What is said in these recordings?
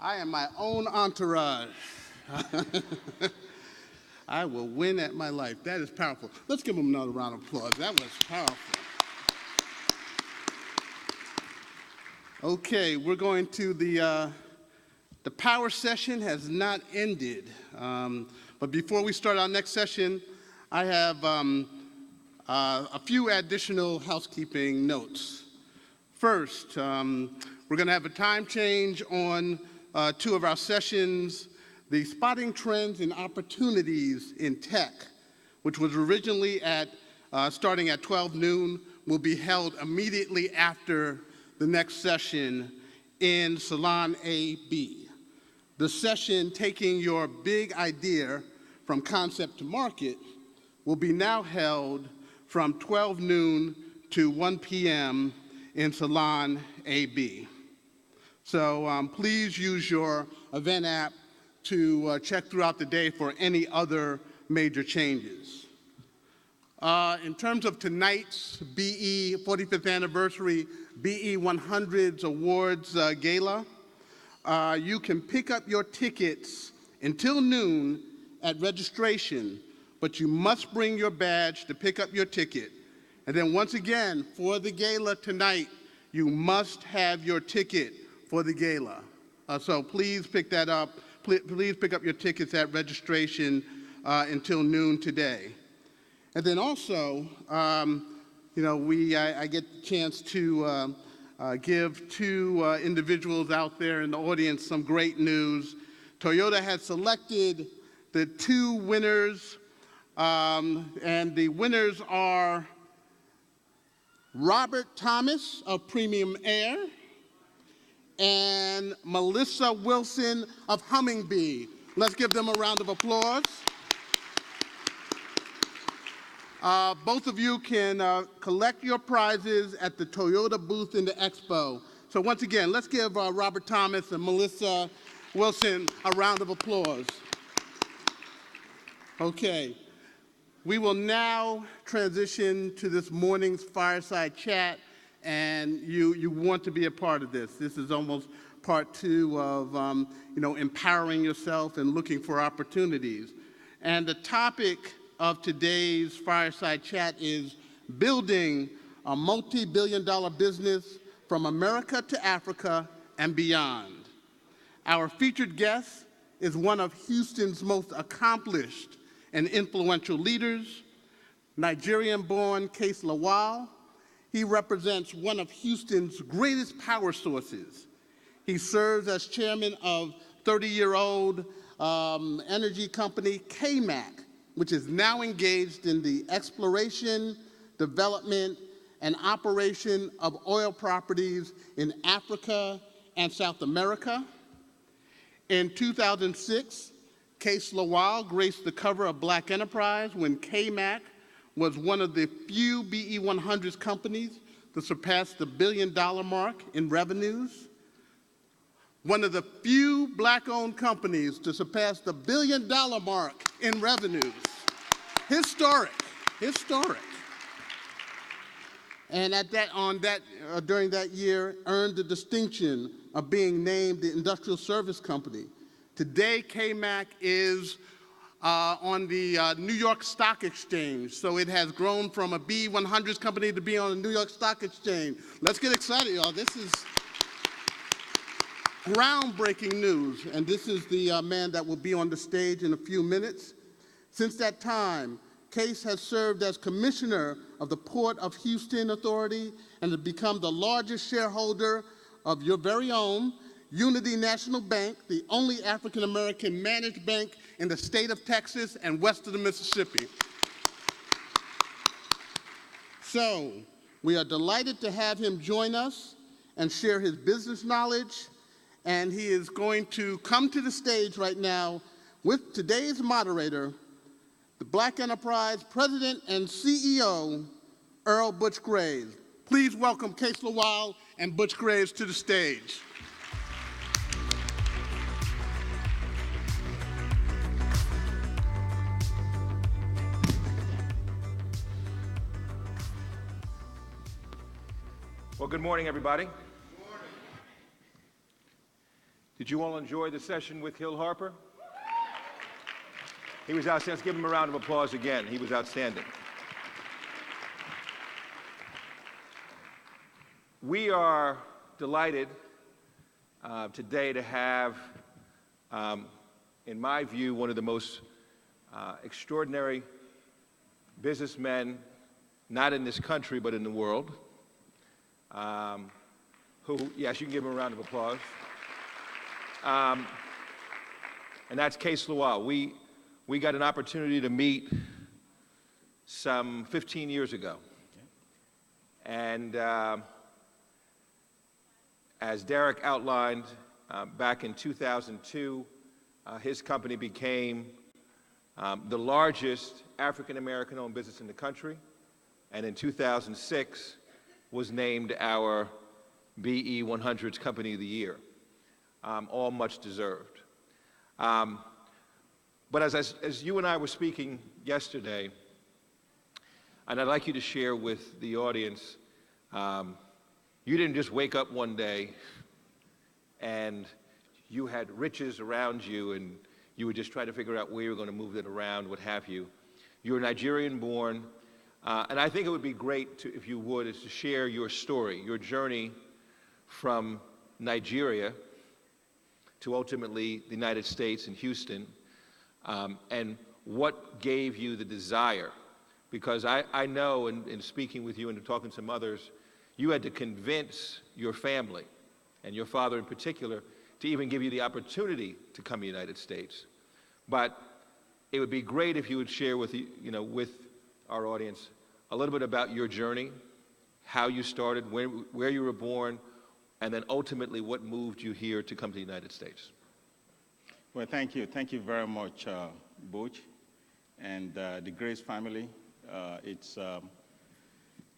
I am my own entourage. I will win at my life. That is powerful. Let's give him another round of applause. That was powerful. Okay, we're going to the power session has not ended. But before we start our next session, I have a few additional housekeeping notes. First, we're going to have a time change on two of our sessions. The Spotting Trends and Opportunities in Tech, which was originally starting at 12 noon, will be held immediately after the next session in Salon AB. The session, Taking Your Big Idea from Concept to Market, will be now held from 12 noon to 1 p.m. in Salon AB. So please use your event app to check throughout the day for any other major changes. In terms of tonight's BE 45th Anniversary BE 100s Awards Gala, you can pick up your tickets until noon at registration, but you must bring your badge to pick up your ticket. And then once again, for the gala tonight, you must have your ticket for the gala. So please pick that up. Please pick up your tickets at registration until noon today. And then also, I get the chance to give two individuals out there in the audience some great news. Toyota has selected the two winners, and the winners are Robert Thomas of Premium Air and Melissa Wilson of Hummingbee. Let's give them a round of applause. Both of you can collect your prizes at the Toyota booth in the expo. So once again, let's give Robert Thomas and Melissa Wilson a round of applause. Okay, we will now transition to this morning's fireside chat, and you want to be a part of this. This is almost part two of empowering yourself and looking for opportunities. And the topic of today's fireside chat is building a multi-billion-dollar business from America to Africa and beyond. Our featured guest is one of Houston's most accomplished and influential leaders, Nigerian-born Kase Lawal. He represents one of Houston's greatest power sources. He serves as chairman of 30-year-old energy company KMAC, which is now engaged in the exploration, development, and operation of oil properties in Africa and South America. In 2006, Kase Lawal graced the cover of Black Enterprise when KMAC was one of the few BE 100s companies to surpass the billion-dollar mark in revenues. One of the few Black-owned companies to surpass the billion-dollar mark in revenues. Historic. And during that year, earned the distinction of being named the Industrial Service Company. Today, KMAC is on the New York Stock Exchange. So it has grown from a BE 100s company to be on the New York Stock Exchange. Let's get excited, y'all. This is groundbreaking news. And this is the man that will be on the stage in a few minutes. Since that time, Kase has served as commissioner of the Port of Houston Authority and has become the largest shareholder of your very own Unity National Bank, the only African-American managed bank in the state of Texas and west of the Mississippi. So, we are delighted to have him join us and share his business knowledge, and he is going to come to the stage right now with today's moderator, the Black Enterprise President and CEO, Earl Butch Graves. Please welcome Kase Lawal and Butch Graves to the stage. Well, good morning, everybody. Did you all enjoy the session with Hill Harper? He was outstanding. Let's give him a round of applause again. He was outstanding. We are delighted today to have, in my view, one of the most extraordinary businessmen, not in this country, but in the world, who, yes, you can give him a round of applause. And that's Kase Lawal. We got an opportunity to meet some 15 years ago. And as Derek outlined, back in 2002, his company became the largest African-American-owned business in the country, and in 2006 was named our BE 100's Company of the Year. All much deserved. But as you and I were speaking yesterday, and I'd like you to share with the audience, you didn't just wake up one day and you had riches around you and you were just trying to figure out where you were going to move it around, what have you. You were Nigerian born, and I think it would be great to, if you would, is to share your story, your journey from Nigeria to ultimately the United States and Houston, and what gave you the desire. Because I know, in speaking with you and talking to some others, you had to convince your family, and your father in particular, to even give you the opportunity to come to the United States. But it would be great if you would share with, with our audience a little bit about your journey, how you started, where you were born, and then ultimately what moved you here to come to the United States. Well, thank you. Thank you very much, Butch, and the Grace family.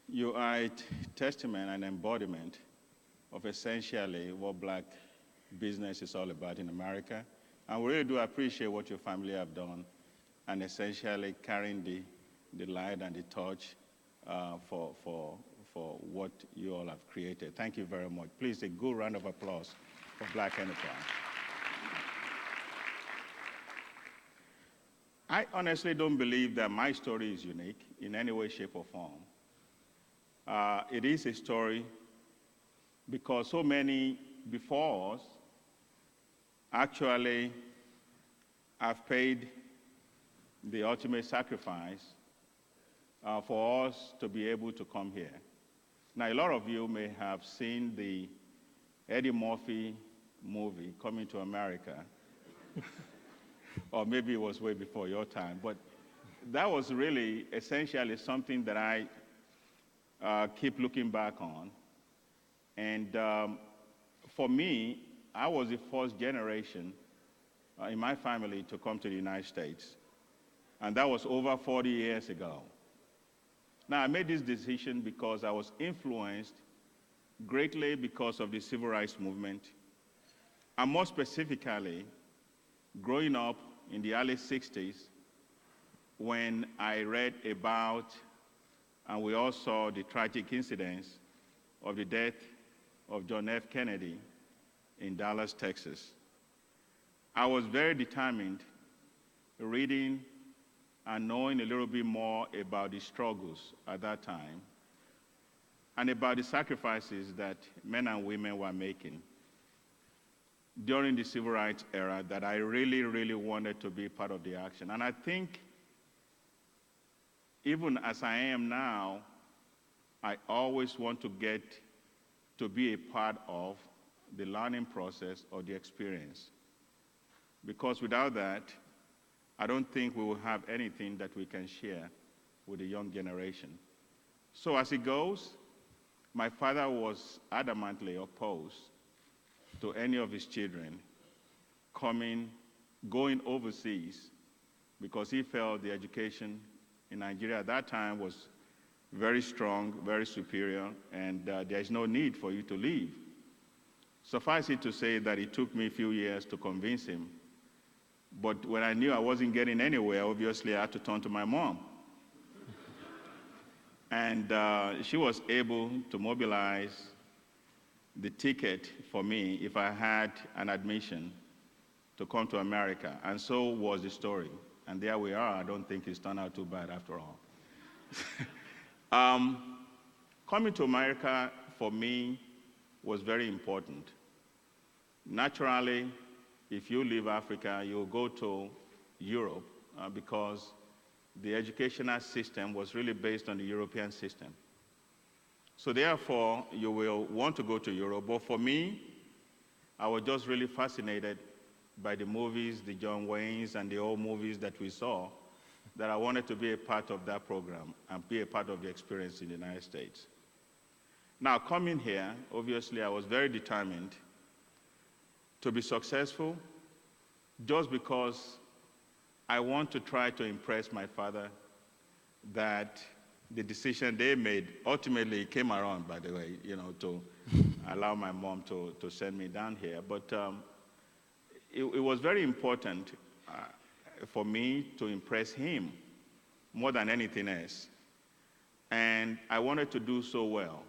You are a testament and embodiment of essentially what black business is all about in America. And we really do appreciate what your family have done and essentially carrying the light and the torch for what you all have created. Thank you very much. Please, a good round of applause for Black Enterprise. I honestly don't believe that my story is unique in any way, shape, or form. It is a story because so many before us actually have paid the ultimate sacrifice for us to be able to come here. Now, a lot of you may have seen the Eddie Murphy movie, Coming to America, or maybe it was way before your time, but that was really essentially something that I keep looking back on. And for me, I was the first generation in my family to come to the United States. And that was over 40 years ago. Now, I made this decision because I was influenced greatly because of the civil rights movement. And more specifically, growing up in the early 60s, when I read about, and we all saw the tragic incidents of the death of John F. Kennedy in Dallas, Texas. I was very determined reading and knowing a little bit more about the struggles at that time and about the sacrifices that men and women were making during the civil rights era, that I really, really wanted to be part of the action. And I think even as I am now, I always want to get to be a part of the learning process or the experience. Because without that, I don't think we will have anything that we can share with the young generation. So as it goes, my father was adamantly opposed to any of his children going overseas because he felt the education in Nigeria at that time was very strong, very superior, and there is no need for you to leave. Suffice it to say that it took me a few years to convince him. But when I knew I wasn't getting anywhere, obviously I had to turn to my mom. And she was able to mobilize the ticket for me if I had an admission to come to America, and so was the story. And there we are. I don't think it's turned out too bad after all. Coming to America for me was very important. Naturally, if you leave Africa, you'll go to Europe because the educational system was really based on the European system. So therefore, you will want to go to Europe. But for me, I was just really fascinated by the movies, the John Waynes and the old movies that we saw, that I wanted to be a part of that program and be a part of the experience in the United States. Now, coming here, obviously, I was very determined to be successful just because I want to try to impress my father that the decision they made ultimately came around, by the way, to allow my mom to send me down here. But it was very important for me to impress him more than anything else. And I wanted to do so well.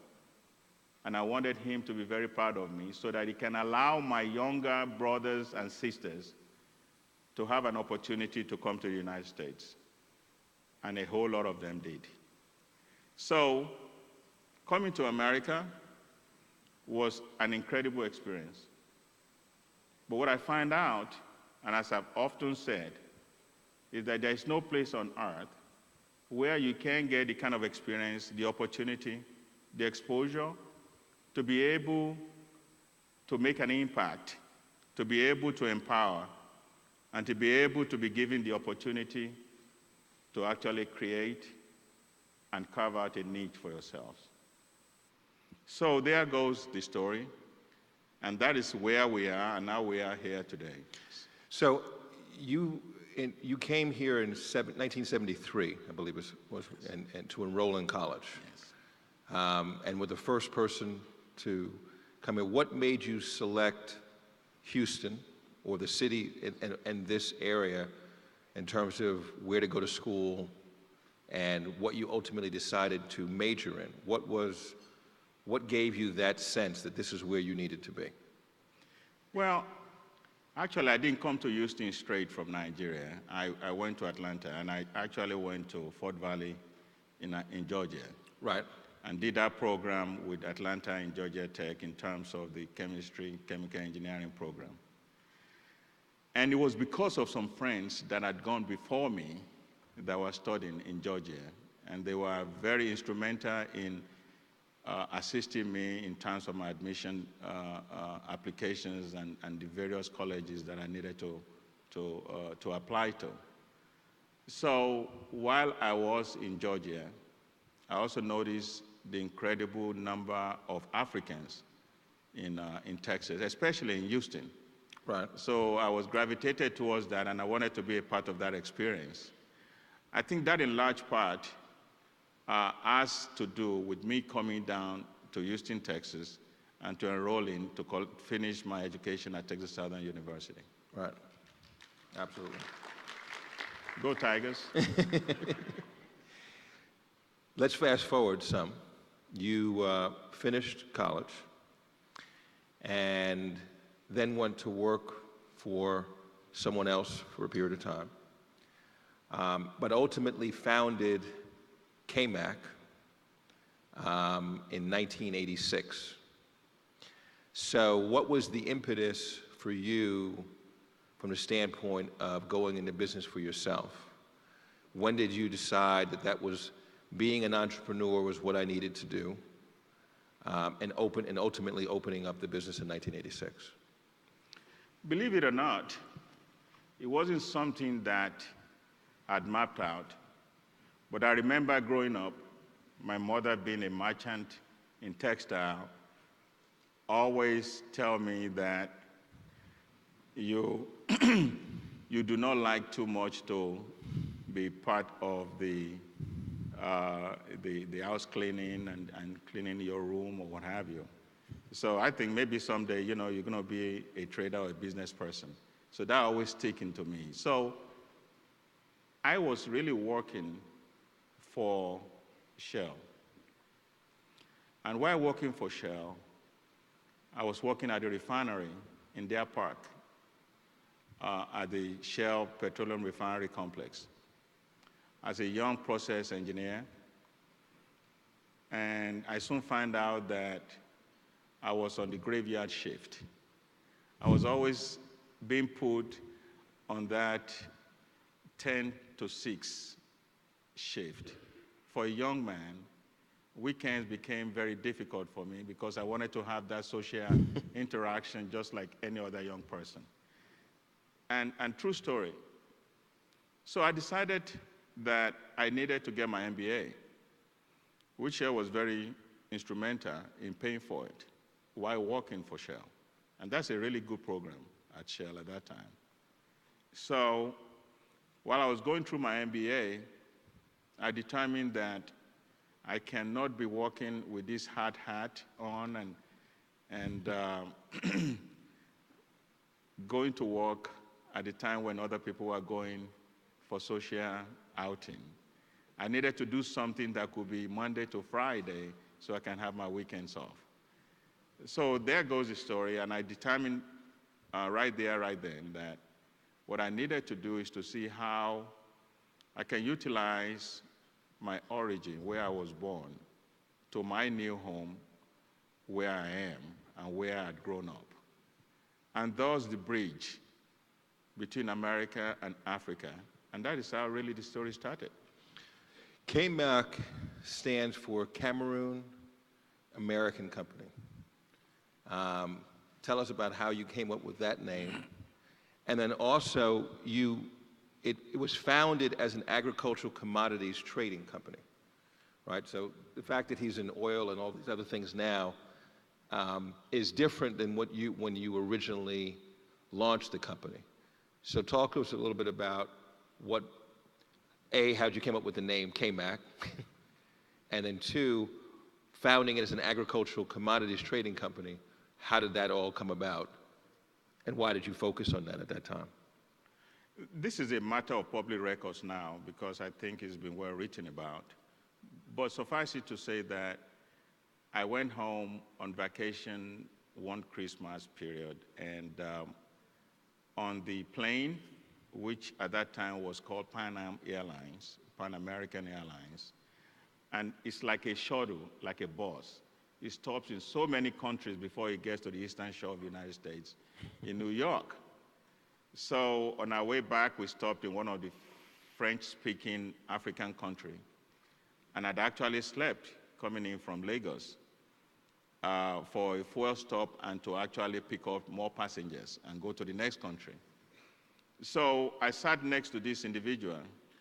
And I wanted him to be very proud of me so that he can allow my younger brothers and sisters to have an opportunity to come to the United States. And a whole lot of them did. So coming to America was an incredible experience. But what I find out, and as I've often said, is that there is no place on earth where you can get the kind of experience, the opportunity, the exposure, to be able to make an impact, to be able to empower, and to be able to be given the opportunity to actually create and carve out a niche for yourselves. So there goes the story, and that is where we are, and now we are here today. So you came here in 1973, I believe was and to enroll in college. Yes. And were the first person to come here. What made you select Houston or the city and this area in terms of where to go to school and what you ultimately decided to major in? What gave you that sense that this is where you needed to be? Well, actually, I didn't come to Houston straight from Nigeria. I went to Atlanta, and I actually went to Fort Valley in Georgia. Right. And did that program with Atlanta and Georgia Tech in terms of the chemistry, chemical engineering program. And it was because of some friends that had gone before me that were studying in Georgia. And they were very instrumental in assisting me in terms of my admission applications and the various colleges that I needed to apply to. So while I was in Georgia, I also noticed the incredible number of Africans in Texas, especially in Houston. Right. So I was gravitated towards that, and I wanted to be a part of that experience. I think that in large part has to do with me coming down to Houston, Texas, and to enroll in to finish my education at Texas Southern University. Right. Absolutely. Go Tigers. Let's fast forward some. You finished college and then went to work for someone else for a period of time, but ultimately founded KMAC in 1986. So what was the impetus for you from the standpoint of going into business for yourself? When did you decide that was being an entrepreneur was what I needed to do, and ultimately opening up the business in 1986? Believe it or not, it wasn't something that I'd mapped out, but I remember growing up, my mother being a merchant in textile, always tell me that you you do not like too much to be part of the house cleaning and cleaning your room or what have you. So I think maybe someday, you're going to be a trader or a business person. So that always stuck into me. So I was really working for Shell. And while working for Shell, I was working at the refinery in Deer Park at the Shell Petroleum Refinery Complex as a young process engineer. And I soon found out that I was on the graveyard shift. I was always being put on that 10 to 6 shift. For a young man, weekends became very difficult for me because I wanted to have that social interaction just like any other young person. And true story. So I decided that I needed to get my MBA, which Shell was very instrumental in paying for it while working for Shell. And that's a really good program at Shell at that time. So while I was going through my MBA, I determined that I cannot be working with this hard hat on and going to work at the time when other people were going for social outing. I needed to do something that could be Monday to Friday so I can have my weekends off. So there goes the story, and I determined right there, right then, that what I needed to do is to see how I can utilize my origin, where I was born, to my new home, where I am and where I had grown up. And thus the bridge between America and Africa. And that is how really the story started. KMAC stands for Cameroon American Company. Tell us about how you came up with that name. And then also, it was founded as an agricultural commodities trading company, right? So the fact that he's in oil and all these other things now is different than when you originally launched the company. So talk to us a little bit about how'd you come up with the name KMAC? And then two, founding it as an agricultural commodities trading company, how did that all come about? And why did you focus on that at that time? This is a matter of public records now because I think it's been well written about. But suffice it to say that I went home on vacation one Christmas period, and on the plane, which at that time was called Pan Am Airlines, Pan American Airlines, and it's like a shuttle, like a bus. It stops in so many countries before it gets to the eastern shore of the United States in New York. So on our way back, we stopped in one of the French-speaking African countries, and I'd actually slept coming in from Lagos for a fuel stop and to actually pick up more passengers and go to the next country. So I sat next to this individual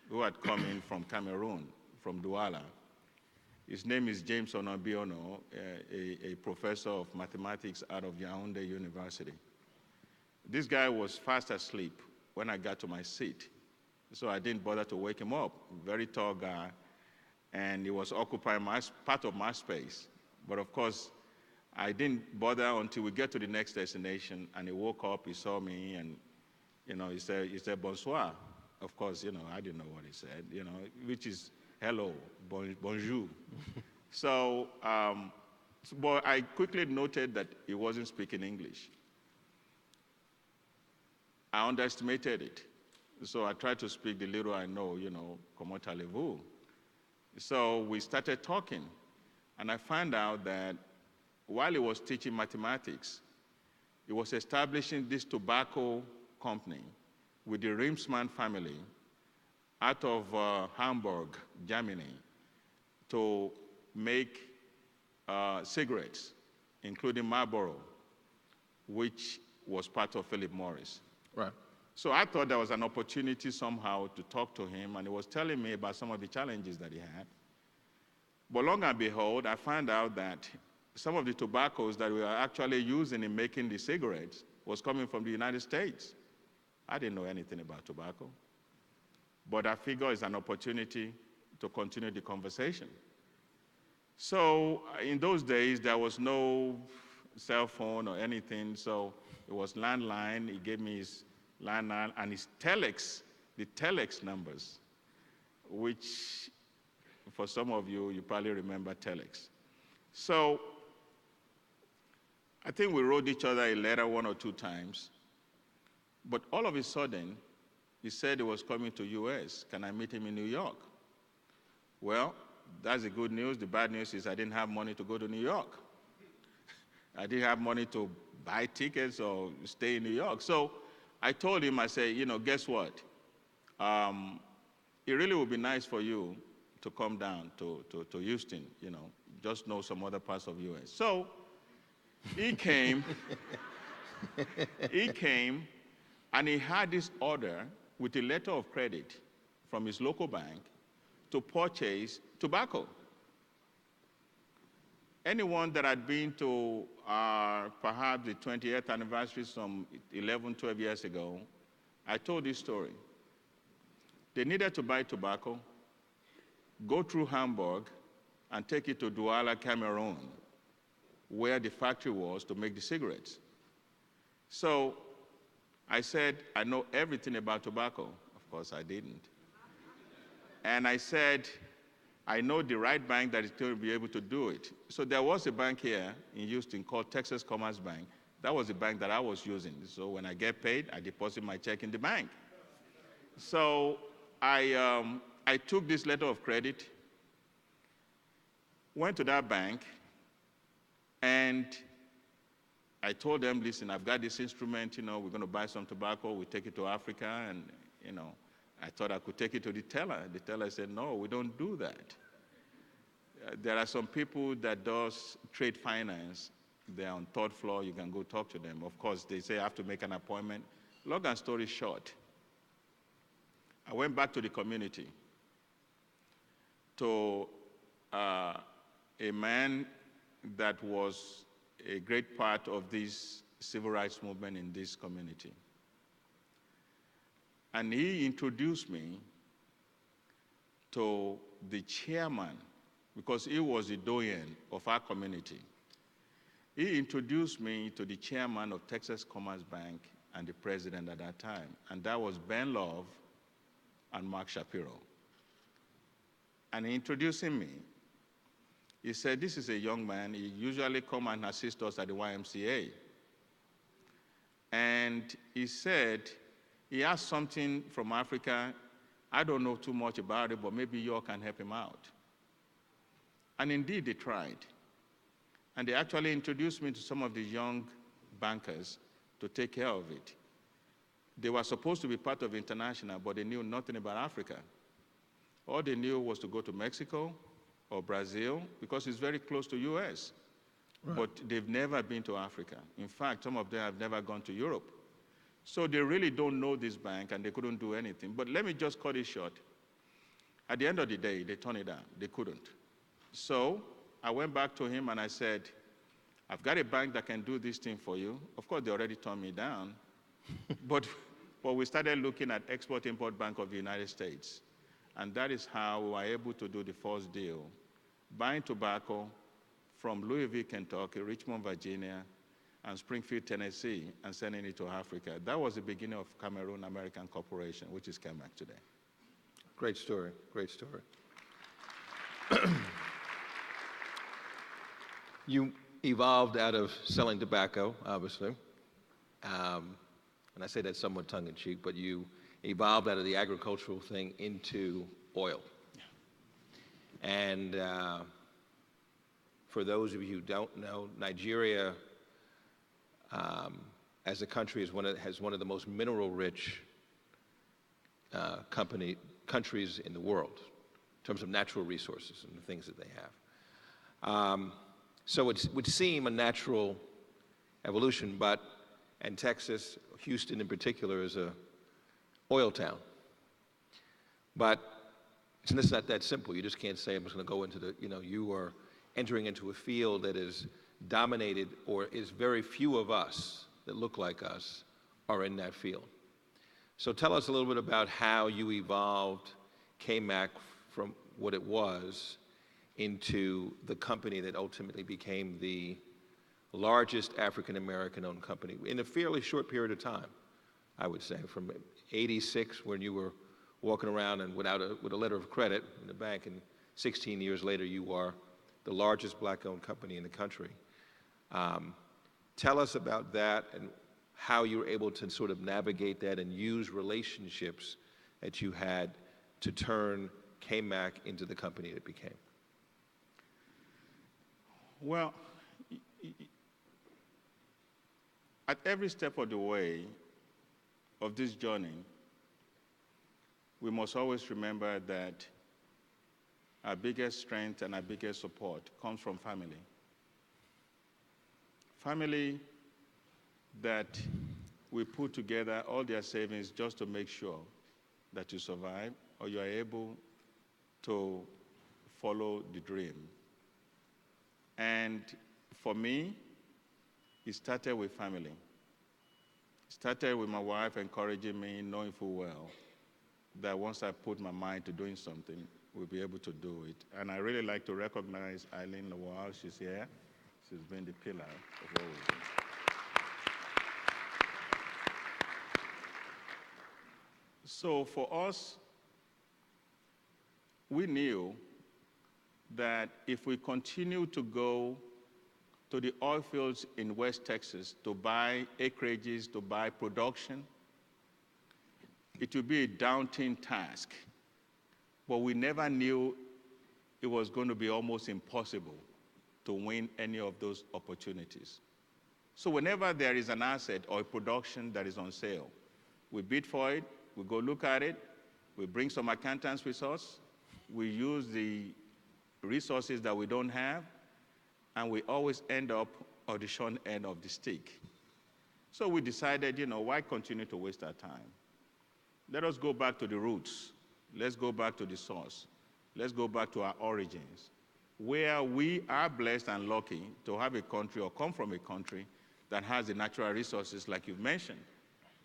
who had come in from Cameroon, from Douala. His name is James Onobiono, a professor of mathematics out of Yaoundé University. This guy was fast asleep when I got to my seat, so I didn't bother to wake him up. Very tall guy, and he was occupying part of my space. But of course, I didn't bother until we get to the next destination, and he woke up, he saw me, and he said bonsoir. Of course, I didn't know what he said, which is hello, bonjour. So, but I quickly noted that he wasn't speaking English. I underestimated it. So I tried to speak the little I know, comment allez-vous? So we started talking, and I found out that while he was teaching mathematics, he was establishing this tobacco company with the Rimsman family out of Hamburg, Germany, to make cigarettes, including Marlboro, which was part of Philip Morris. Right. So I thought there was an opportunity somehow to talk to him, and he was telling me about some of the challenges that he had. But long and behold, I found out that some of the tobaccos that we were actually using in making the cigarettes was coming from the United States. I didn't know anything about tobacco. But I figure it's an opportunity to continue the conversation. So in those days, there was no cell phone or anything, so it was landline. He gave me his landline and his telex, the telex numbers, which for some of you, you probably remember telex. So I think we wrote each other a letter 1 or 2 times. But all of a sudden, he said he was coming to US. Can I meet him in New York? Well, that's the good news. The bad news is I didn't have money to go to New York. I didn't have money to buy tickets or stay in New York. So I told him, I said, guess what? It really would be nice for you to come down to Houston, just know some other parts of US. So he came, and he had this order with a letter of credit from his local bank to purchase tobacco. Anyone that had been to perhaps the 20th anniversary some 11, 12 years ago, I told this story. They needed to buy tobacco, go through Hamburg, and take it to Douala, Cameroon, where the factory was to make the cigarettes. So I said, I know everything about tobacco. Of course, I didn't. And I said, I know the right bank that is going to be able to do it. So there was a bank here in Houston called Texas Commerce Bank. That was the bank that I was using. So when I get paid, I deposit my check in the bank. So I took this letter of credit, went to that bank, and I told them, listen, I've got this instrument, we're going to buy some tobacco, we take it to Africa, and, I thought I could take it to the teller. The teller said, no, we don't do that. There are some people that does trade finance. They're on 3rd floor. You can go talk to them. Of course, they say I have to make an appointment. Long story short, I went back to the community to a man that was a great part of this civil rights movement in this community. And he introduced me to the chairman, because he was the doyen of our community. He introduced me to the chairman of Texas Commerce Bank and the president at that time, and that was Ben Love and Mark Shapiro. And he introduced me. He said, this is a young man. He usually come and assist us at the YMCA. And he said, he has something from Africa. I don't know too much about it, but maybe you all can help him out. And indeed, they tried. And they actually introduced me to some of the young bankers to take care of it. They were supposed to be part of International, but they knew nothing about Africa. All they knew was to go to Mexico or Brazil, because it's very close to US. Right. But they've never been to Africa. In fact, some of them have never gone to Europe. So they really don't know this bank, and they couldn't do anything. But let me just cut it short. At the end of the day, they turned it down. They couldn't. So I went back to him and I said, I've got a bank that can do this thing for you. Of course, they already turned me down. but we started looking at Export-Import Bank of the United States. And that is how we were able to do the first deal, buying tobacco from Louisville, Kentucky, Richmond, Virginia, and Springfield, Tennessee, and sending it to Africa. That was the beginning of Cameroon American Corporation, which is CAMAC today. Great story, great story. You evolved out of selling tobacco, obviously. And I say that somewhat tongue-in-cheek, but you evolved out of the agricultural thing into oil. Yeah. And for those of you who don't know, Nigeria, as a country, has one of the most mineral-rich countries in the world in terms of natural resources and the things that they have. So it would seem a natural evolution, and Texas, Houston in particular, is a oil town. But it's not that simple. You just can't say, I'm just going to go into you are entering into a field that is dominated, or is very few of us that look like us are in that field. So tell us a little bit about how you evolved KMAC from what it was into the company that ultimately became the largest African-American owned company in a fairly short period of time, I would say, from '86, when you were walking around and with a letter of credit in the bank, and 16 years later you are the largest black-owned company in the country. Tell us about that and how you were able to sort of navigate that and use relationships that you had to turn KMAC into the company it became. Well, at every step of the way of this journey, we must always remember that our biggest strength and our biggest support comes from family. Family that we put together all their savings just to make sure that you survive or you are able to follow the dream. And for me, it started with family. It started with my wife encouraging me, knowing full well that once I put my mind to doing something, we'll be able to do it. And I really like to recognize Eileen Lawal. She's here. She's been the pillar of what we've done. So for us, we knew that if we continue to go to the oil fields in West Texas to buy acreages, to buy production, it would be a daunting task. But we never knew it was going to be almost impossible to win any of those opportunities. So whenever there is an asset or a production that is on sale, we bid for it, we go look at it, we bring some accountants with us, we use the resources that we don't have, and we always end up on the short end of the stick. So we decided, why continue to waste our time? Let us go back to the roots. Let's go back to the source. Let's go back to our origins, where we are blessed and lucky to have a country or come from a country that has the natural resources like you've mentioned.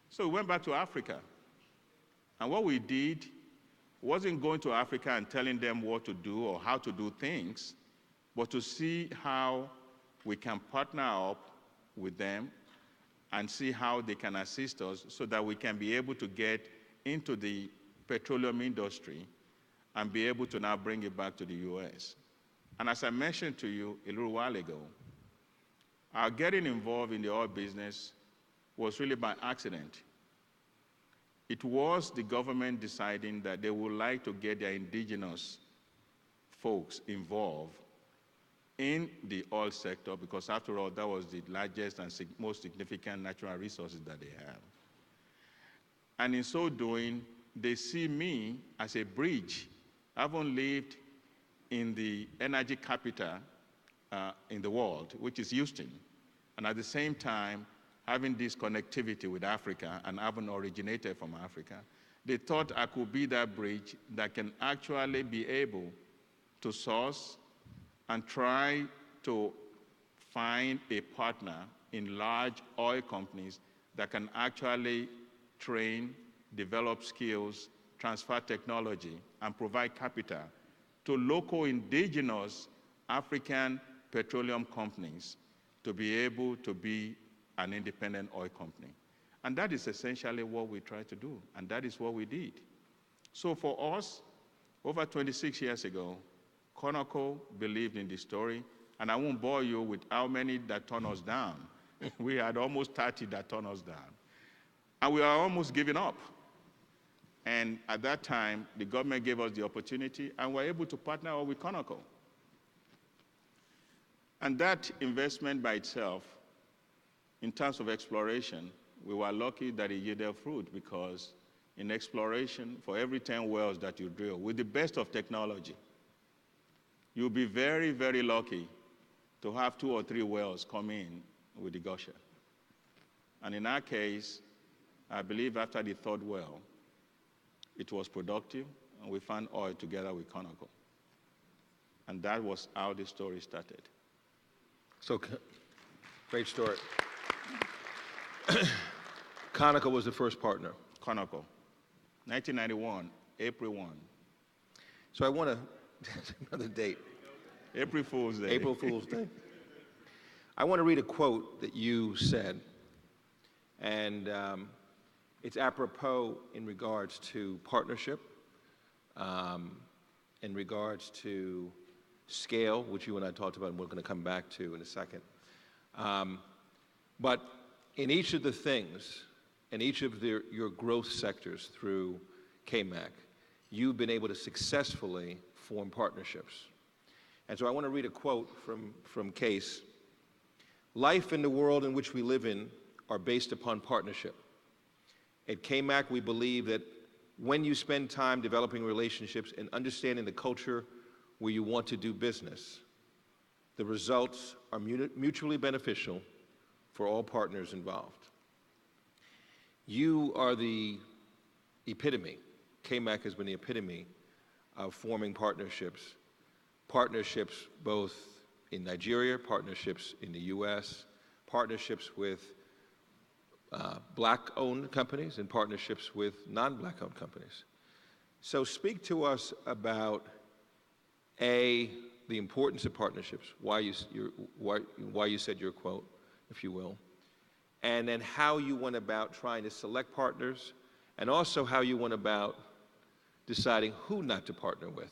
So we went back to Africa. And what we did wasn't going to Africa and telling them what to do or how to do things, but to see how we can partner up with them and see how they can assist us so that we can be able to get into the petroleum industry and be able to now bring it back to the US. And as I mentioned to you a little while ago, our getting involved in the oil business was really by accident. It was the government deciding that they would like to get their indigenous folks involved in the oil sector because, after all, that was the largest and most significant natural resources that they have. And in so doing, they see me as a bridge. I haven't lived in the energy capital in the world, which is Houston, and at the same time, having this connectivity with Africa and having originated from Africa, they thought I could be that bridge that can actually be able to source and try to find a partner in large oil companies that can actually train, develop skills, transfer technology, and provide capital to local indigenous African petroleum companies to be able to be an independent oil company. And that is essentially what we try to do, and that is what we did. So for us, over 26 years ago, Conoco believed in the story, and I won't bore you with how many that turned us down. We had almost 30 that turned us down. And we are almost giving up. And at that time, the government gave us the opportunity, and we were able to partner up with Conoco. And that investment by itself, in terms of exploration, we were lucky that it yielded fruit, because in exploration, for every 10 wells that you drill, with the best of technology, you'll be very, very lucky to have 2 or 3 wells come in with the gusher. And in our case, I believe after the 3rd well, it was productive, and we found oil together with Conoco. And that was how the story started. So, great story. Conoco was the first partner. Conoco, 1991, April 1. So I want to, another date. April Fool's Day. April Fool's Day. I want to read a quote that you said, and it's apropos in regards to partnership, in regards to scale, which you and I talked about and we're going to come back to in a second. But in each of the things, in each of your growth sectors through KMAC, you've been able to successfully form partnerships. And so I want to read a quote from Cayce. Life and the world in which we live in are based upon partnership. At KMAC, we believe that when you spend time developing relationships and understanding the culture where you want to do business, the results are mutually beneficial for all partners involved. You are the epitome. KMAC has been the epitome of forming partnerships both in Nigeria, partnerships in the US, partnerships with Black-owned companies, and partnerships with non-Black-owned companies. So speak to us about, A, the importance of partnerships, why you said your quote, if you will, and then how you went about trying to select partners, and also how you went about deciding who not to partner with.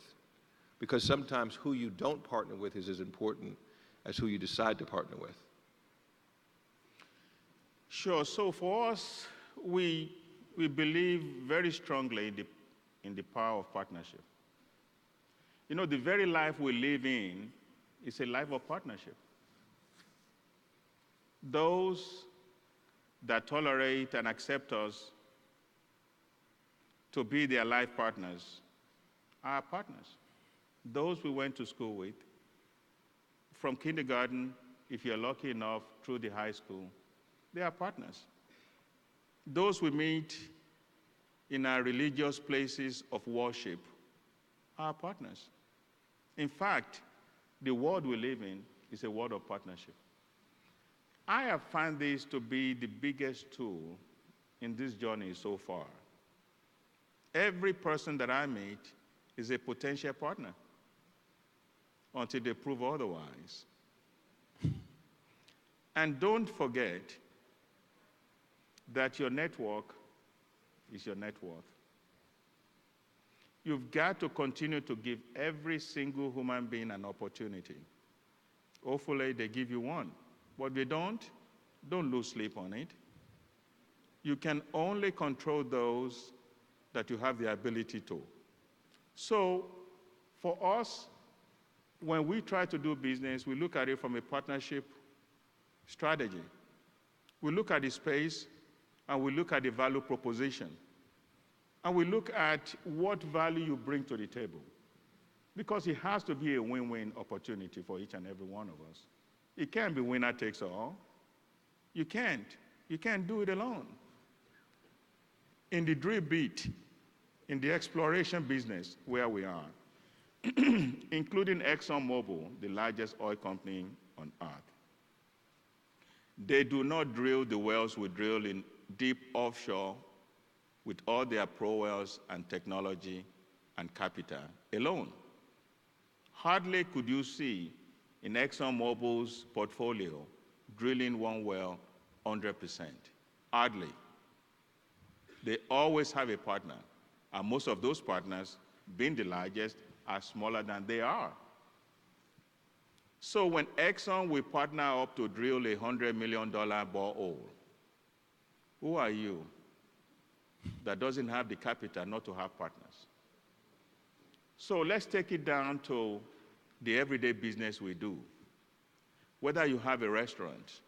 Because sometimes who you don't partner with is as important as who you decide to partner with. Sure. So for us, we believe very strongly in the power of partnership. You know, the very life we live in is a life of partnership. Those that tolerate and accept us to be their life partners are our partners. Those we went to school with, from kindergarten, if you're lucky enough, through the high school, they are partners. Those we meet in our religious places of worship are partners. In fact, the world we live in is a world of partnership. I have found this to be the biggest tool in this journey so far. Every person that I meet is a potential partner until they prove otherwise. And don't forget that your network is your net worth. You've got to continue to give every single human being an opportunity. Hopefully they give you one. But they don't lose sleep on it. You can only control those that you have the ability to. So for us, when we try to do business, we look at it from a partnership strategy. We look at the space, and we look at the value proposition. And we look at what value you bring to the table. Because it has to be a win-win opportunity for each and every one of us. It can't be winner takes all. You can't. You can't do it alone. In the drill bit, in the exploration business where we are, including ExxonMobil, the largest oil company on earth, they do not drill the wells we drill in deep offshore with all their pro wells and technology and capital alone. Hardly could you see in ExxonMobil's portfolio drilling one well 100%. Hardly. They always have a partner, and most of those partners, being the largest, are smaller than they are. So when Exxon will partner up to drill a $100 million borehole, who are you that doesn't have the capital not to have partners? So let's take it down to the everyday business we do. Whether you have a restaurant,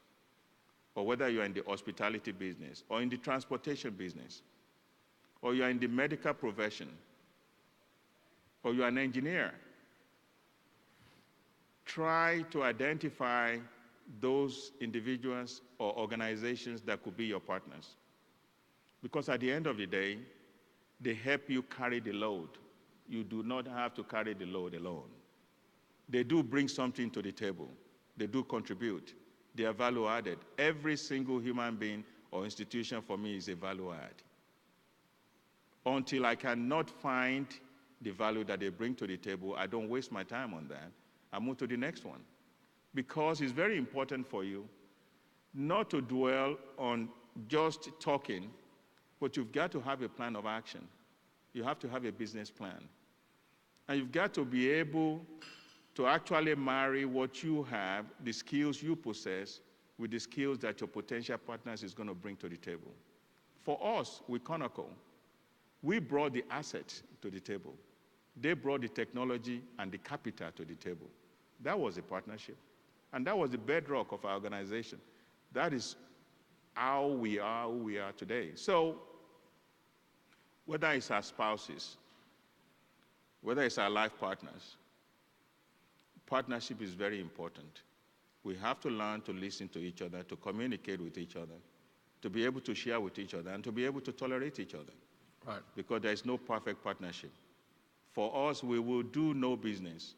or whether you're in the hospitality business, or in the transportation business, or you're in the medical profession, or you're an engineer, try to identify those individuals or organizations that could be your partners. Because at the end of the day, they help you carry the load. You do not have to carry the load alone. They do bring something to the table. They do contribute. They are value added. Every single human being or institution for me is a value add. Until I cannot find the value that they bring to the table, I don't waste my time on that. I move to the next one. Because it's very important for you not to dwell on just talking, but you've got to have a plan of action. You have to have a business plan. And you've got to be able to actually marry what you have, the skills you possess, with the skills that your potential partners is going to bring to the table. For us, with Conoco, we brought the assets to the table. They brought the technology and the capital to the table. That was a partnership. And that was the bedrock of our organization. That is how we are who we are today. So, whether it's our spouses, whether it's our life partners, partnership is very important. We have to learn to listen to each other, to communicate with each other, to be able to share with each other, and to be able to tolerate each other. Right. Because there is no perfect partnership. For us, we will do no business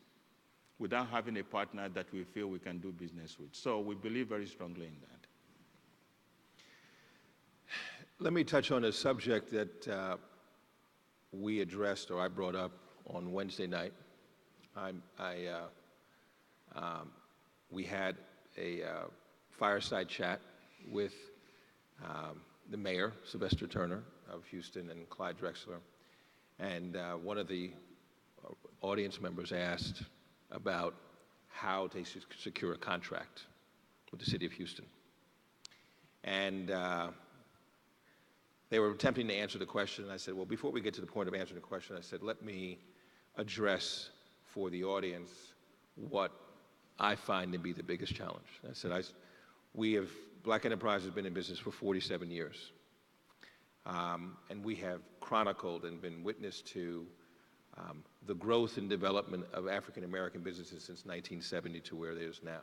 without having a partner that we feel we can do business with. So we believe very strongly in that. Let me touch on a subject that we addressed, or I brought up on Wednesday night. We had a fireside chat with the mayor, Sylvester Turner of Houston, and Clyde Drexler. And one of the audience members asked about how to secure a contract with the city of Houston. And they were attempting to answer the question, and I said, well, before we get to the point of answering the question, I said, let me address for the audience what I find to be the biggest challenge. I said, Black Enterprise has been in business for 47 years. And we have chronicled and been witness to the growth and development of African-American businesses since 1970 to where it is now.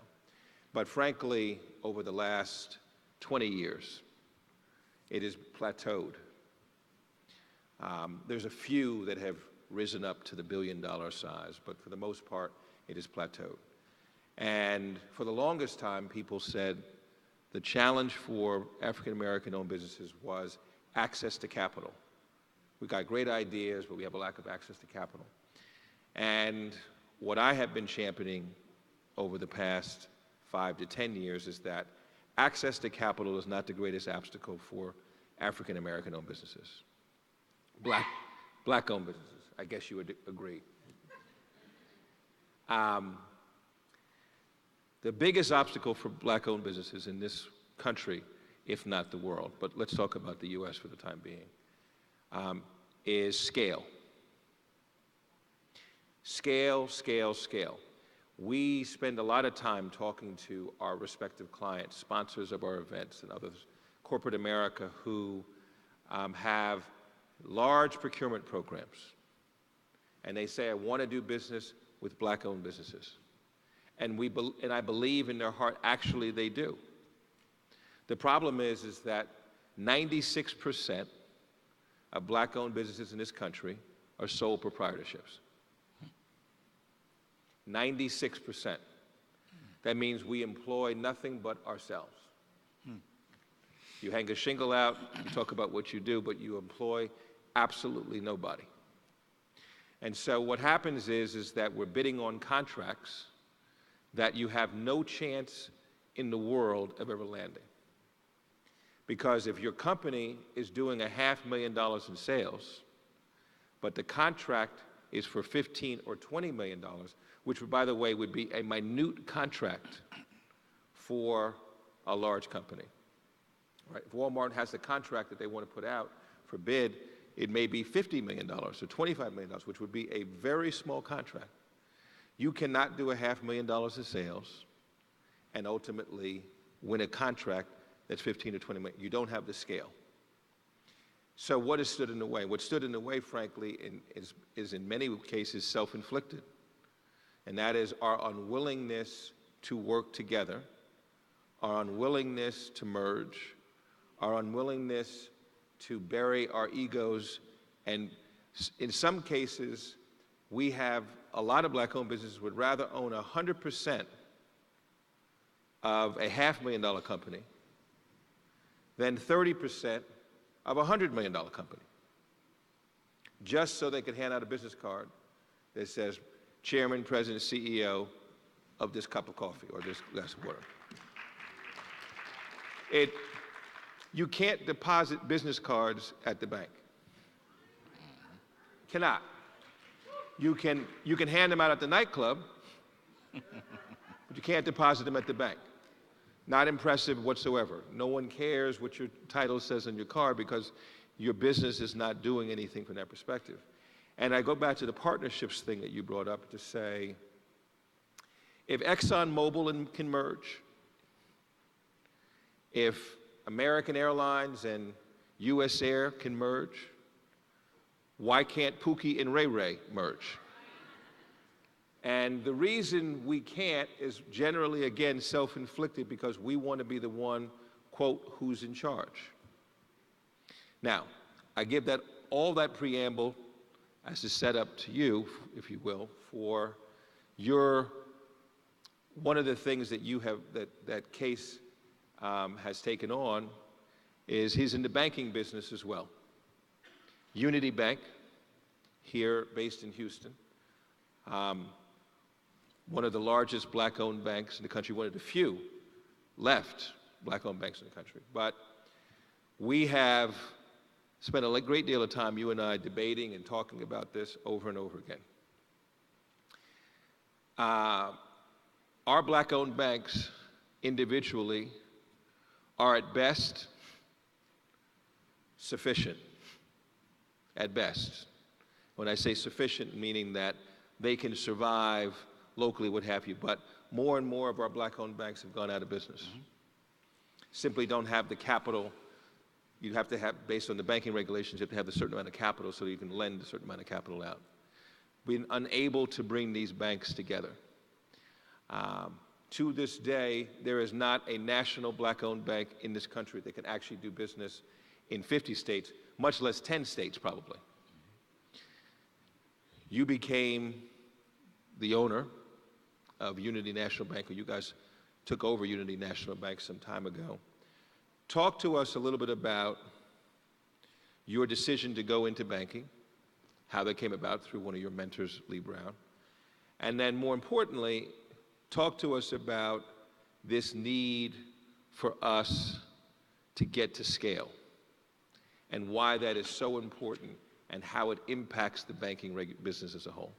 But frankly, over the last 20 years, it has plateaued. There's a few that have risen up to the billion-dollar size, but for the most part, it has plateaued. And for the longest time, people said the challenge for African-American-owned businesses was access to capital. We've got great ideas, but we have a lack of access to capital. And what I have been championing over the past 5 to 10 years is that access to capital is not the greatest obstacle for African-American-owned businesses. Black-owned businesses, I guess you would agree. The biggest obstacle for Black-owned businesses in this country, if not the world, but let's talk about the U.S. for the time being, is scale. Scale, scale, scale. We spend a lot of time talking to our respective clients, sponsors of our events and others, corporate America, who have large procurement programs. And they say, I want to do business with Black-owned businesses. And I believe in their heart, actually they do. The problem is that 96% of Black-owned businesses in this country are sole proprietorships. 96%. That means we employ nothing but ourselves. You hang a shingle out, you talk about what you do, but you employ absolutely nobody. And so what happens is that we're bidding on contracts that you have no chance in the world of ever landing. Because if your company is doing $500,000 in sales, but the contract is for $15 or $20 million, which, by the way, would be a minute contract for a large company. Right? If Walmart has a contract that they want to put out for bid, it may be $50 million or $25 million, which would be a very small contract. You cannot do $500,000 in sales and ultimately win a contract that's 15 to 20 million. You don't have the scale. So what has stood in the way? What stood in the way, frankly, is in many cases self-inflicted. And that is our unwillingness to work together, our unwillingness to merge, our unwillingness to bury our egos. And in some cases, we have a lot of Black-owned businesses would rather own 100% of a $500,000 company than 30% of a $100 million company, just so they could hand out a business card that says, Chairman, President, CEO of this cup of coffee or this glass of water. You can't deposit business cards at the bank. Cannot. You can hand them out at the nightclub, but you can't deposit them at the bank. Not impressive whatsoever. No one cares what your title says on your car because your business is not doing anything from that perspective. And I go back to the partnerships thing that you brought up to say, if ExxonMobil can merge, if American Airlines and US Air can merge, why can't Pookie and Ray Ray merge? And the reason we can't is generally, again, self-inflicted because we want to be the one, quote, who's in charge. Now, I give that all that preamble as a setup to you, if you will, for your, one of the things that you have, that Cayce has taken on is he's in the banking business as well. Unity Bank, here based in Houston. One of the largest black-owned banks in the country, one of the few left black-owned banks in the country. But we have spent a great deal of time, you and I, debating and talking about this over and over again. Our black-owned banks individually are at best sufficient, at best. When I say sufficient, meaning that they can survive locally, what have you, but more and more of our black-owned banks have gone out of business. Simply don't have the capital. You have to have, based on the banking regulations, you have to have a certain amount of capital so you can lend a certain amount of capital out. We've been unable to bring these banks together. To this day, there is not a national black-owned bank in this country that can actually do business in 50 states, much less 10 states probably. You became the owner of Unity National Bank, or you guys took over Unity National Bank some time ago. Talk to us a little bit about your decision to go into banking, how that came about through one of your mentors, Lee Brown. And then more importantly, talk to us about this need for us to get to scale and why that is so important and how it impacts the banking business as a whole.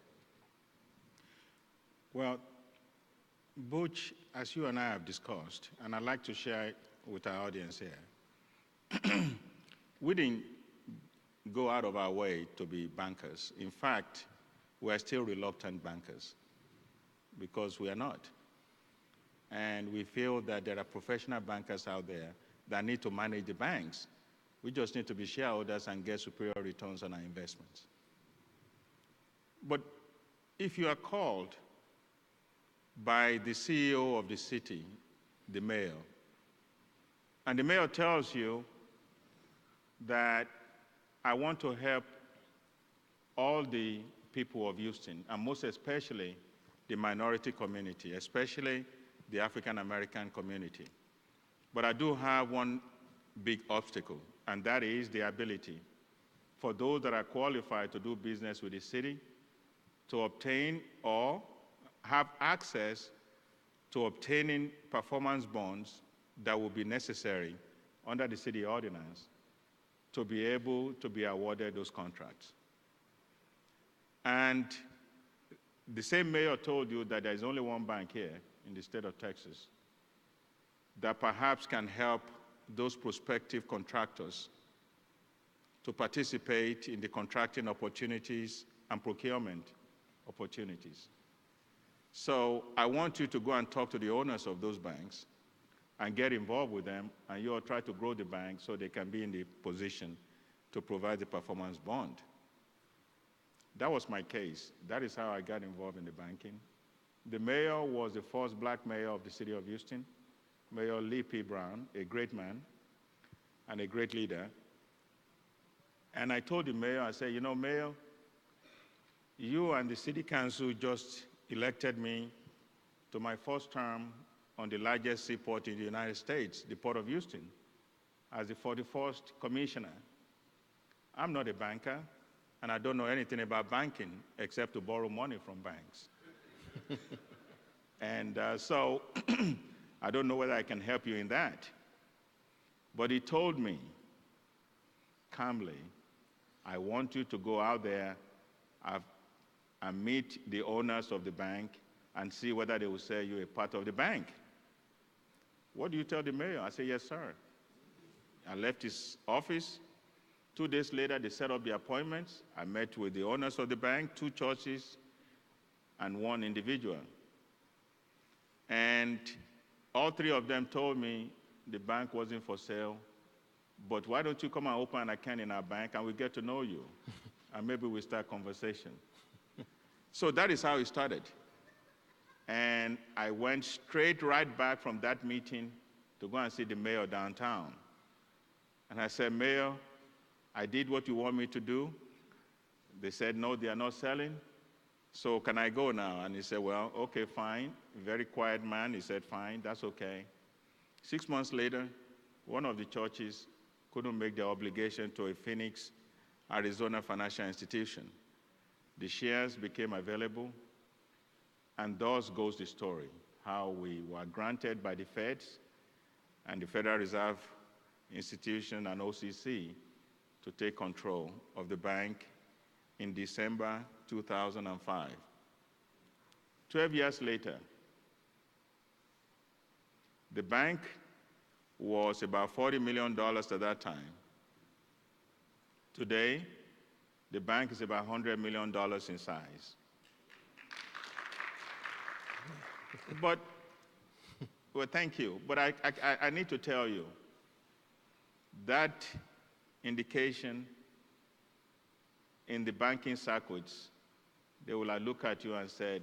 Well, Butch, as you and I have discussed, and I'd like to share with our audience here, we didn't go out of our way to be bankers. In fact, we're still reluctant bankers because we are not. And we feel that there are professional bankers out there that need to manage the banks. We just need to be shareholders and get superior returns on our investments. But if you are called by the CEO of the city, the mayor, and the mayor tells you that I want to help all the people of Houston, and most especially the minority community, especially the African American community. But I do have one big obstacle, and that is the ability for those that are qualified to do business with the city to obtain or have access to obtaining performance bonds that will be necessary under the city ordinance to be able to be awarded those contracts. And the same mayor told you that there's only one bank here in the state of Texas that perhaps can help those prospective contractors to participate in the contracting opportunities and procurement opportunities. So I want you to go and talk to the owners of those banks and get involved with them, and you'll try to grow the bank so they can be in the position to provide the performance bond. That was my case. That is how I got involved in the banking. The mayor was the first black mayor of the city of Houston, Mayor Lee P. Brown, a great man and a great leader. And I told the mayor, I said, you know, Mayor, you and the city council just elected me to my first term on the largest seaport in the United States, the Port of Houston, as the 41st commissioner. I'm not a banker, and I don't know anything about banking except to borrow money from banks. And so I don't know whether I can help you in that. But he told me calmly, I want you to go out there and meet the owners of the bank and see whether they will sell you a part of the bank. what do you tell the mayor? I said, yes, sir. I left his office. 2 days later, they set up the appointments. I met with the owners of the bank, 2 churches, and 1 individual. And all 3 of them told me the bank wasn't for sale, but why don't you come and open an account in our bank and we get to know you, and maybe we start conversation. So that is how it started. And I went straight right back from that meeting to go and see the mayor downtown. And I said, Mayor, I did what you want me to do. They said, no, they are not selling. So can I go now? And he said, well, okay, fine. Very quiet man. He said, fine, that's okay. 6 months later, one of the churches couldn't make their obligation to a Phoenix, Arizona financial institution. The shares became available, and thus goes the story, how we were granted by the Feds and the Federal Reserve Institution and OCC to take control of the bank in December 2005. 12 years later, the bank was about $40 million at that time. Today, the bank is about $100 million in size. But, well, thank you. But I need to tell you, that indication in the banking circuits, they will look at you and say,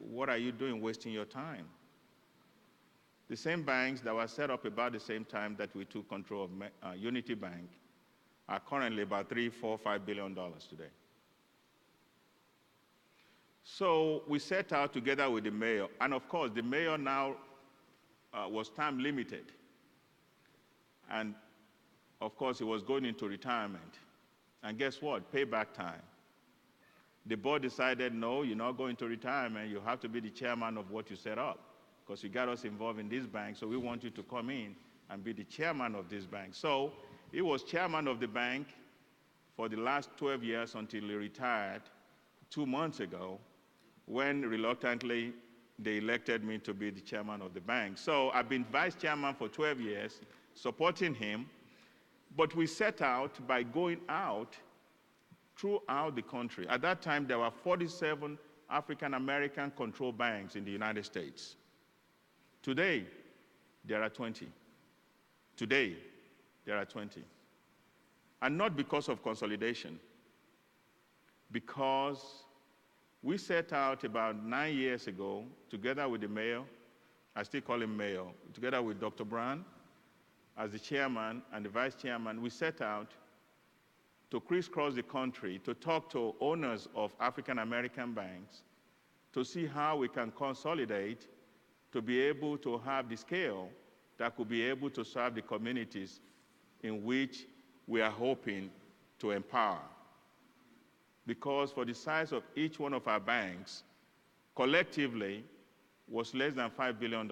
what are you doing wasting your time? The same banks that were set up about the same time that we took control of Unity Bank are currently about $3, $4, $5 billion today. So we set out together with the mayor, and of course, the mayor now was time limited. And of course, he was going into retirement. And guess what? Payback time. The board decided, no, you're not going to retirement. You have to be the chairman of what you set up, because you got us involved in this bank, so we want you to come in and be the chairman of this bank. So he was chairman of the bank for the last 12 years until he retired 2 months ago, when reluctantly they elected me to be the chairman of the bank. So I've been vice chairman for 12 years, supporting him. But we set out by going out throughout the country. At that time, there were 47 African-American controlled banks in the United States. Today, there are 20. Today, there are 20. And not because of consolidation, because we set out about 9 years ago, together with the mayor, I still call him mayor, together with Dr. Brown, as the chairman and the vice chairman, we set out to crisscross the country to talk to owners of African-American banks to see how we can consolidate to be able to have the scale that could be able to serve the communities in which we are hoping to empower. Because for the size of each one of our banks, collectively, was less than $5 billion.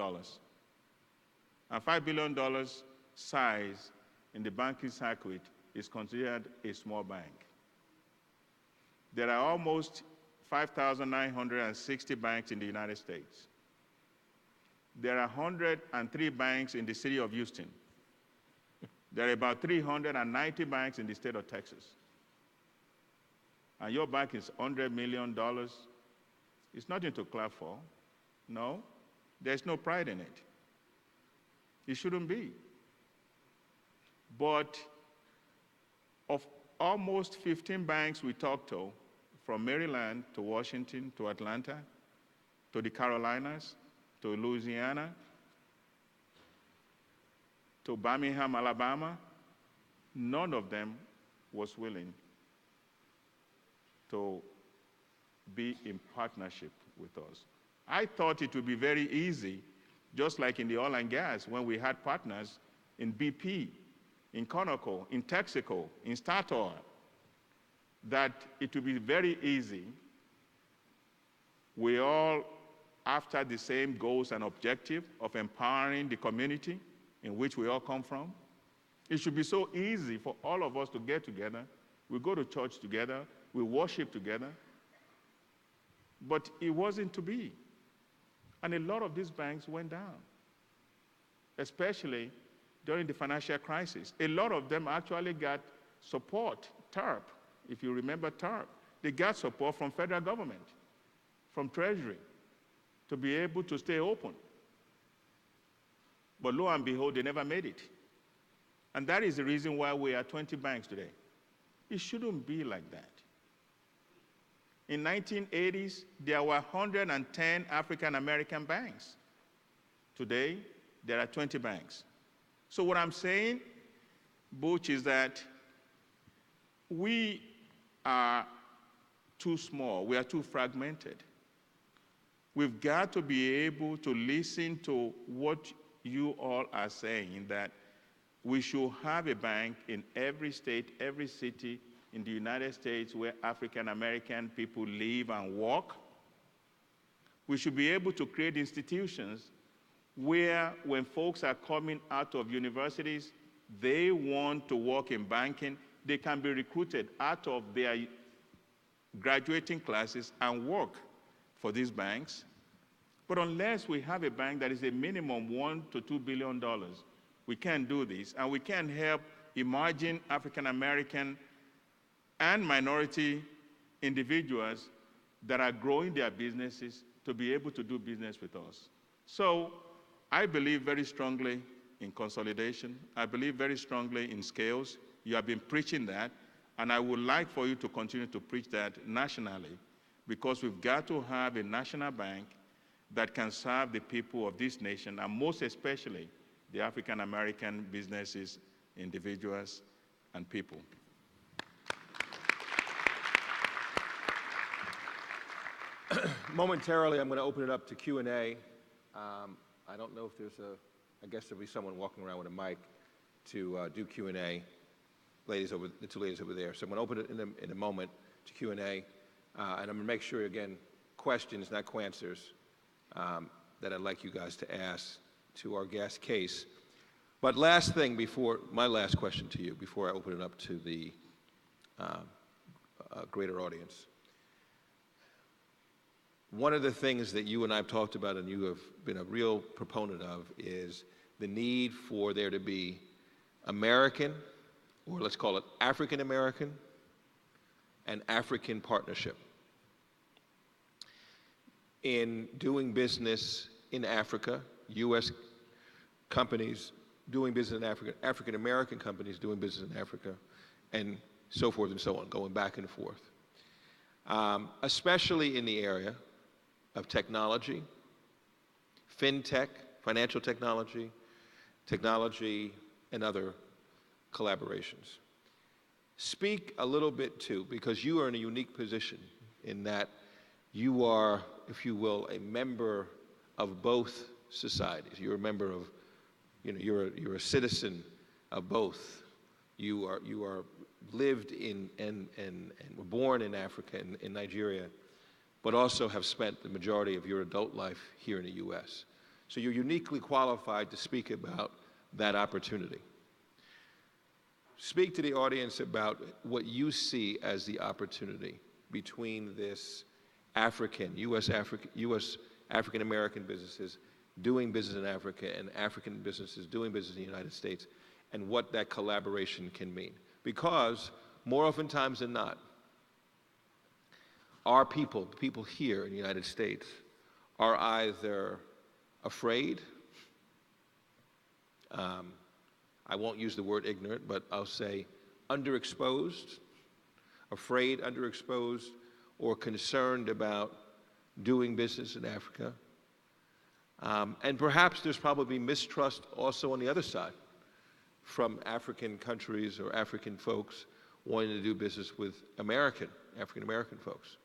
And $5 billion size in the banking circuit is considered a small bank. There are almost 5,960 banks in the United States. There are 103 banks in the city of Houston. There are about 390 banks in the state of Texas. And your bank is $100 million. It's nothing to clap for. No, there's no pride in it. It shouldn't be. But of almost 15 banks we talked to, from Maryland to Washington to Atlanta to the Carolinas to Louisiana to Birmingham, Alabama, none of them was willing to be in partnership with us. I thought it would be very easy, just like in the oil and gas, when we had partners in BP, in Conoco, in Texaco, in Statoil, that it would be very easy. We all after the same goals and objective of empowering the community in which we all come from. It should be so easy for all of us to get together. We go to church together, we worship together. But it wasn't to be. And a lot of these banks went down. especially during the financial crisis. A lot of them actually got support, TARP, if you remember TARP. They got support from federal government, from Treasury, to be able to stay open. But lo and behold, they never made it. And that is the reason why we are 20 banks today. It shouldn't be like that. In 1980s, there were 110 African American banks. Today, there are 20 banks. So what I'm saying, Butch, is that we are too small. We are too fragmented. We've got to be able to listen to what you all are saying, that we should have a bank in every state, every city in the United States where African American people live and work. We should be able to create institutions where when folks are coming out of universities, they want to work in banking, they can be recruited out of their graduating classes and work for these banks. But unless we have a bank that is a minimum $1 to $2 billion, we can't do this, and we can't help emerging African American and minority individuals that are growing their businesses to be able to do business with us. So I believe very strongly in consolidation. I believe very strongly in scales. You have been preaching that, and I would like for you to continue to preach that nationally, because we've got to have a national bank that can serve the people of this nation, and most especially the African American businesses, individuals, and people. Momentarily, I'm going to open it up to Q&A. I don't know if there's I guess there'll be someone walking around with a mic to do Q&A. The two ladies over there. So I'm going to open it in a moment to Q&A, and I'm going to make sure, again, questions, not quanswers, that I'd like you guys to ask to our guest, Cayce. But last thing before, my last question to you, before I open it up to the greater audience. One of the things that you and I have talked about, and you have been a real proponent of, is the need for there to be American, or let's call it African American, and African partnership in doing business in Africa, U.S. companies doing business in Africa, African American companies doing business in Africa, and so forth and so on, going back and forth. Especially in the area of technology, fintech, financial technology, and other collaborations. Speak a little bit too, because you are in a unique position in that you are, if you will, a member of both societies. You're a member of, you're a citizen of both. You are lived in and were born in Africa, in Nigeria, but also have spent the majority of your adult life here in the U.S. So you're uniquely qualified to speak about that opportunity. Speak to the audience about what you see as the opportunity between this U.S. African American businesses doing business in Africa and African businesses doing business in the United States, and what that collaboration can mean. Because more oftentimes than not, our people, the people here in the United States, are either afraid, I won't use the word ignorant, but I'll say underexposed, afraid, underexposed, or concerned about doing business in Africa. And perhaps there's probably mistrust also on the other side from African countries or African folks wanting to do business with African American folks.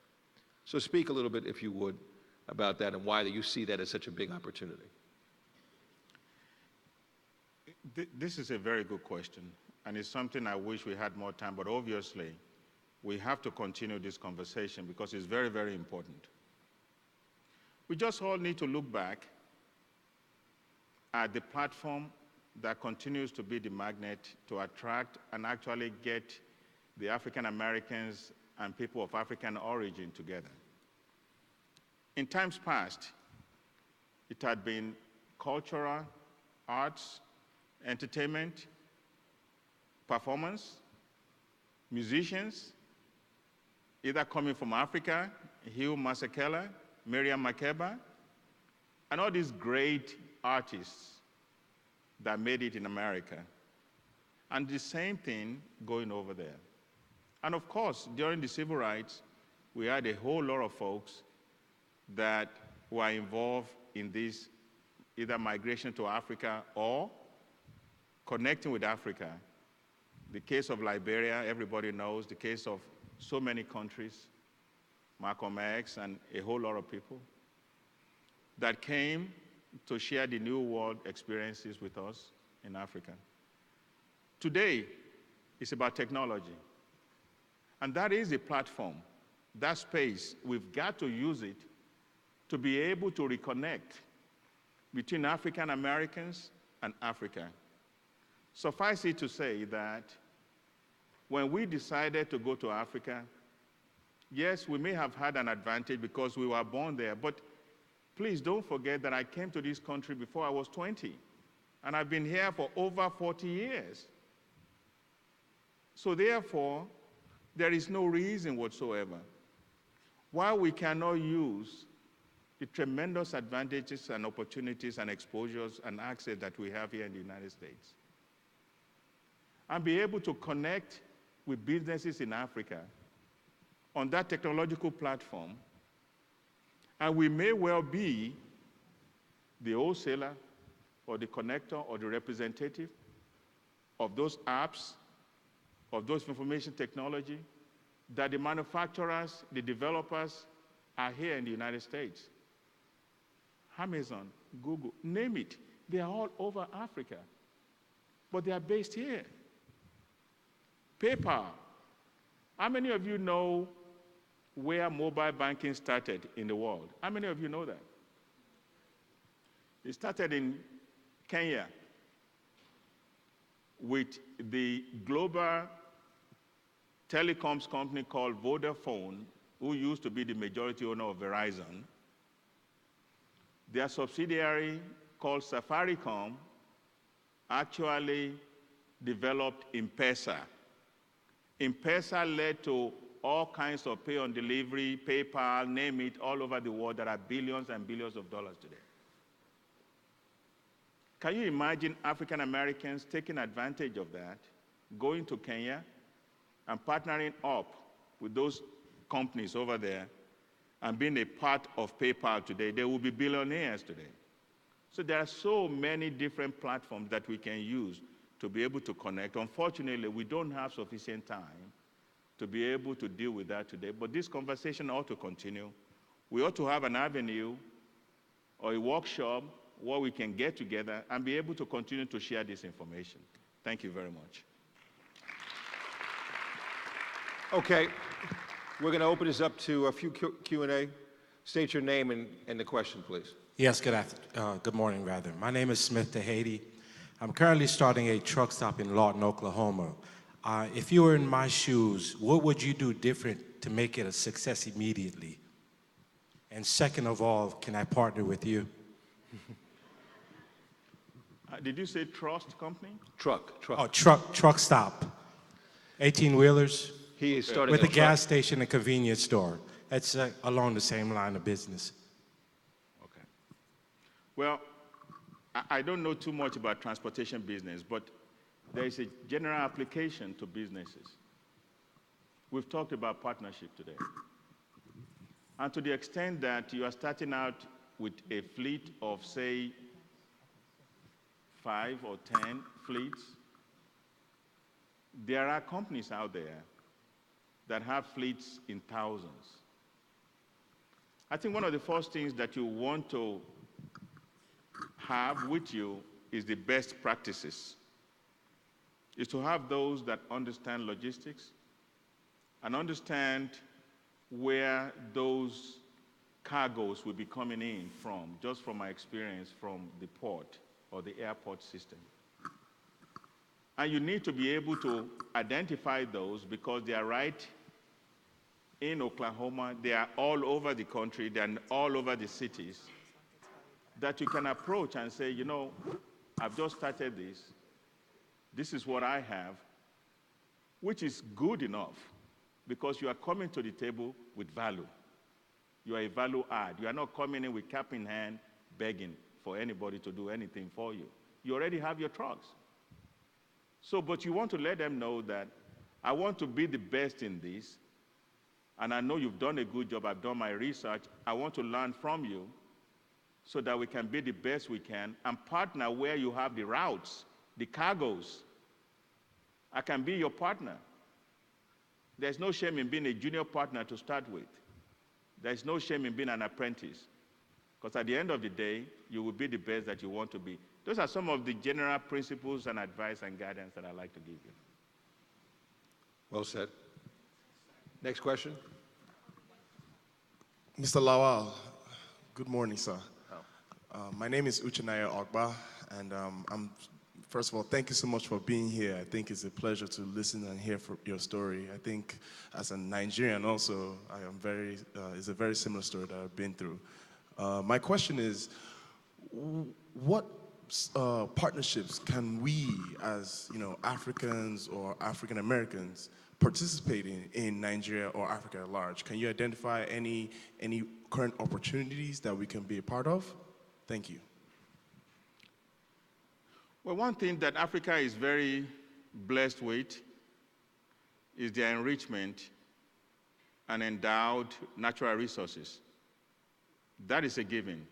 So speak a little bit, if you would, about that and why you see that as such a big opportunity. This is a very good question, and it's something I wish we had more time, but obviously we have to continue this conversation because it's very, very important. We just all need to look back at the platform that continues to be the magnet to attract and actually get the African Americans and people of African origin together. In times past, it had been cultural, arts, entertainment, performance, musicians, either coming from Africa, Hugh Masekela, Miriam Makeba, and all these great artists that made it in America. And the same thing going over there. And of course, during the civil rights, we had a whole lot of folks that were involved in this, either migration to Africa or connecting with Africa. The case of Liberia, everybody knows. The case of so many countries, Malcolm X and a whole lot of people that came to share the New World experiences with us in Africa. Today, it's about technology. And that is a platform, that space. We've got to use it to be able to reconnect between African Americans and Africa. Suffice it to say that when we decided to go to Africa, yes, we may have had an advantage because we were born there, but please don't forget that I came to this country before I was 20, and I've been here for over 40 years. So therefore, there is no reason whatsoever why we cannot use the tremendous advantages and opportunities and exposures and access that we have here in the United States, and be able to connect with businesses in Africa on that technological platform. And we may well be the wholesaler or the connector or the representative of those apps, of those information technology that the manufacturers, the developers are here in the United States. Amazon, Google, name it. They are all over Africa, but they are based here. PayPal. How many of you know where mobile banking started in the world? How many of you know that? It started in Kenya with the global telecoms company called Vodafone, who used to be the majority owner of Verizon. Their subsidiary called Safaricom actually developed M-Pesa. M-Pesa led to all kinds of pay on delivery, PayPal, name it, all over the world. There are billions and billions of dollars today. Can you imagine African Americans taking advantage of that, going to Kenya and partnering up with those companies over there and being a part of PayPal today? They will be billionaires today. So there are so many different platforms that we can use to be able to connect. Unfortunately, we don't have sufficient time to be able to deal with that today, but this conversation ought to continue. We ought to have an avenue or a workshop where we can get together and be able to continue to share this information. Thank you very much. Okay, we're going to open this up to a few Q&A. State your name and the question, please. Yes, good morning, rather. My name is Smith Tahady. I'm currently starting a truck stop in Lawton, Oklahoma. If you were in my shoes, what would you do different to make it a success immediately? And second of all, can I partner with you? Did you say trust company? Truck. Oh, truck stop. 18-wheelers He is starting with a truck. gas station and convenience store. That's along the same line of business. Okay. Well, I don't know too much about transportation business, but there is a general application to businesses. We've talked about partnership today. And to the extent that you are starting out with a fleet of, say, 5 or 10 fleets, there are companies out there that have fleets in thousands. I think one of the first things that you want to have with you is the best practices, is to have those that understand logistics and understand where those cargoes will be coming in from, just from my experience from the port or the airport system. And you need to be able to identify those because they are right in Oklahoma, they are all over the country, they are all over the cities, that you can approach and say, you know, I've just started this. This is what I have, which is good enough because you are coming to the table with value. You are a value add. You are not coming in with cap in hand begging for anybody to do anything for you. You already have your trucks. So, but you want to let them know that I want to be the best in this, and I know you've done a good job. I've done my research. I want to learn from you so that we can be the best we can and partner where you have the routes, the cargoes. I can be your partner. There's no shame in being a junior partner to start with. There's no shame in being an apprentice. Because at the end of the day, you will be the best that you want to be. Those are some of the general principles and advice and guidance that I'd like to give you. Well said. Next question. Mr. Lawal, good morning, sir. My name is Uchenaya Ogba, and first of all, thank you so much for being here. I think it's a pleasure to listen and hear your story. I think as a Nigerian also, it's a very similar story that I've been through. My question is, what partnerships can we as Africans or African Americans participate in Nigeria or Africa at large? Can you identify any current opportunities that we can be a part of? Thank you. Well, one thing that Africa is very blessed with is their enrichment and endowed natural resources. That is a given,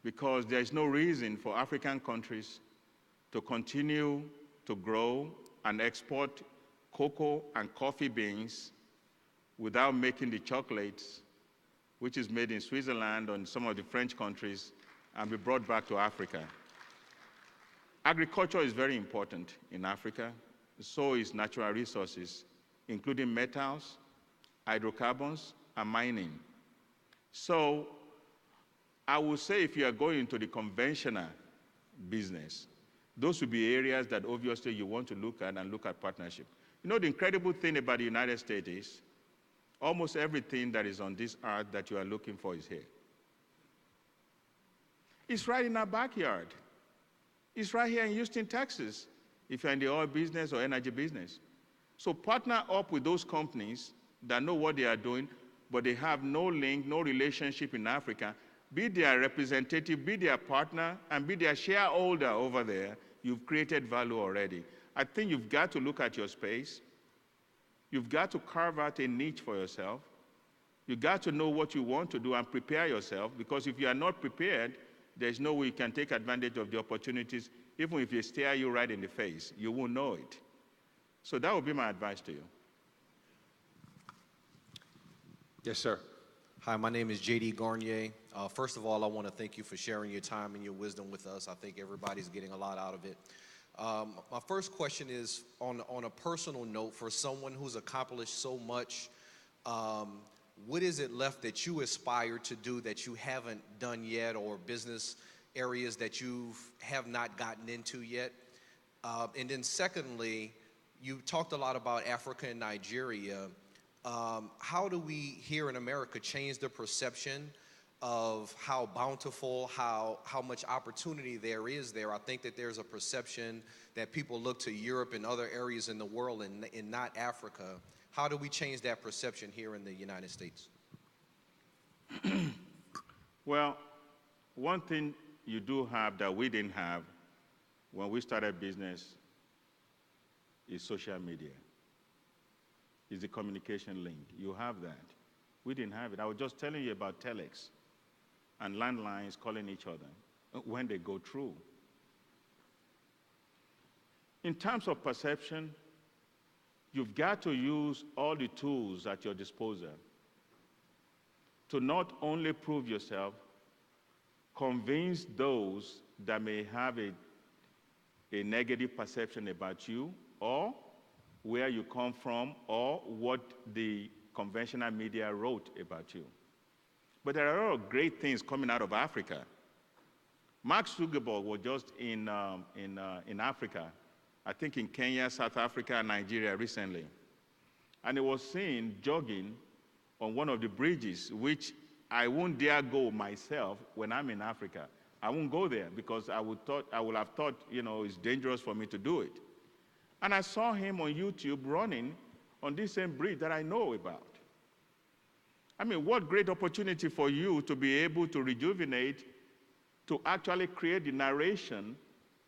because there is no reason for African countries to continue to grow and export cocoa and coffee beans without making the chocolates, which is made in Switzerland or in some of the French countries, and be brought back to Africa. Agriculture is very important in Africa. So is natural resources, including metals, hydrocarbons, and mining. So I would say if you are going into the conventional business, those would be areas that obviously you want to look at and look at partnership. You know, the incredible thing about the United States is almost everything that is on this earth that you are looking for is here. It's right in our backyard. It's right here in Houston, Texas, if you're in the oil business or energy business. So partner up with those companies that know what they are doing, but they have no link, no relationship in Africa. Be their representative, be their partner, and be their shareholder over there. You've created value already. I think you've got to look at your space. You've got to carve out a niche for yourself. You've got to know what you want to do and prepare yourself, because if you are not prepared, there's no way you can take advantage of the opportunities. Even if they stare you right in the face, you won't know it. So that would be my advice to you. Yes, sir. Hi, my name is J.D. Garnier. First of all, I want to thank you for sharing your time and your wisdom with us. I think everybody's getting a lot out of it. My first question is on a personal note, for someone who's accomplished so much, what is it left that you aspire to do that you haven't done yet, or business areas that you have not gotten into yet? And then secondly, you talked a lot about Africa and Nigeria. How do we here in America change the perception of how bountiful, how much opportunity there is there? I think that there's a perception that people look to Europe and other areas in the world and not Africa. How do we change that perception here in the United States? Well, one thing you do have that we didn't have when we started business is social media. Is the communication link. You have that. We didn't have it. I was just telling you about telex and landlines calling each other when they go through. In terms of perception, you've got to use all the tools at your disposal to not only prove yourself, convince those that may have a negative perception about you, or where you come from, or what the conventional media wrote about you. But there are a lot of great things coming out of Africa. Mark Zuckerberg was just in Africa, I think in Kenya, South Africa, and Nigeria recently. And he was seen jogging on one of the bridges, which I won't dare go myself when I'm in Africa. I won't go there because I would have thought, it's dangerous for me to do it. And I saw him on YouTube running on this same bridge that I know about. I mean, what great opportunity for you to be able to rejuvenate, to actually create the narration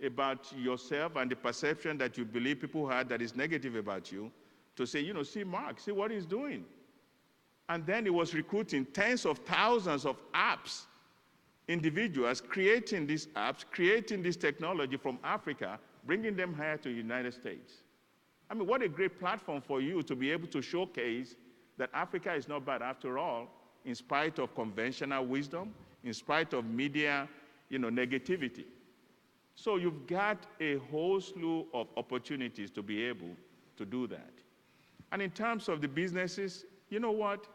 about yourself and the perception that you believe people had that is negative about you, to say, see Mark, see what he's doing. And then he was recruiting tens of thousands of apps, individuals creating these apps, creating this technology from Africa, bringing them here to the United States. I mean, what a great platform for you to be able to showcase that Africa is not bad after all, in spite of conventional wisdom, in spite of media, negativity. So you've got a whole slew of opportunities to be able to do that. And in terms of the businesses, you know what?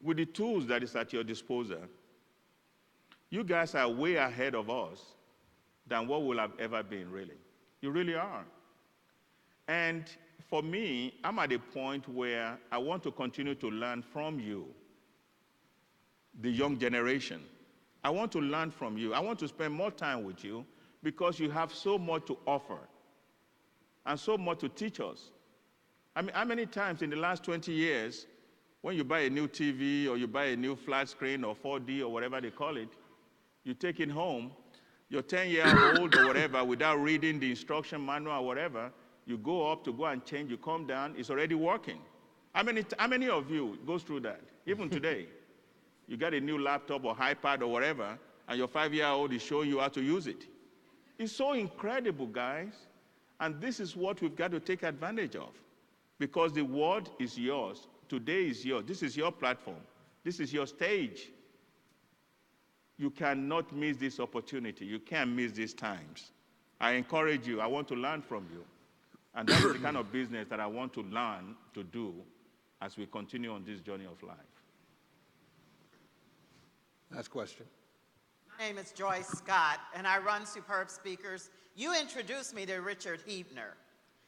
With the tools that is at your disposal, you guys are way ahead of us than what we'll have ever been, really. You really are. And for me, I'm at a point where I want to continue to learn from you, the young generation. I want to learn from you. I want to spend more time with you because you have so much to offer and so much to teach us. I mean, how many times in the last 20 years, when you buy a new TV or you buy a new flat screen or 4D or whatever they call it, you take it home, you're 10-year-old or whatever, without reading the instruction manual or whatever, you go up to go and change, you come down, it's already working. How many of you goes through that, even today? You got a new laptop or iPad or whatever, and your 5-year-old is showing you how to use it. It's so incredible, guys. And this is what we've got to take advantage of, because the world is yours. Today is yours. This is your platform. This is your stage. You cannot miss this opportunity. You can't miss these times. I encourage you. I want to learn from you. And that's the kind of business that I want to learn to do as we continue on this journey of life. Last question. My name is Joyce Scott, and I run Superb Speakers. You introduced me to Richard Huebner,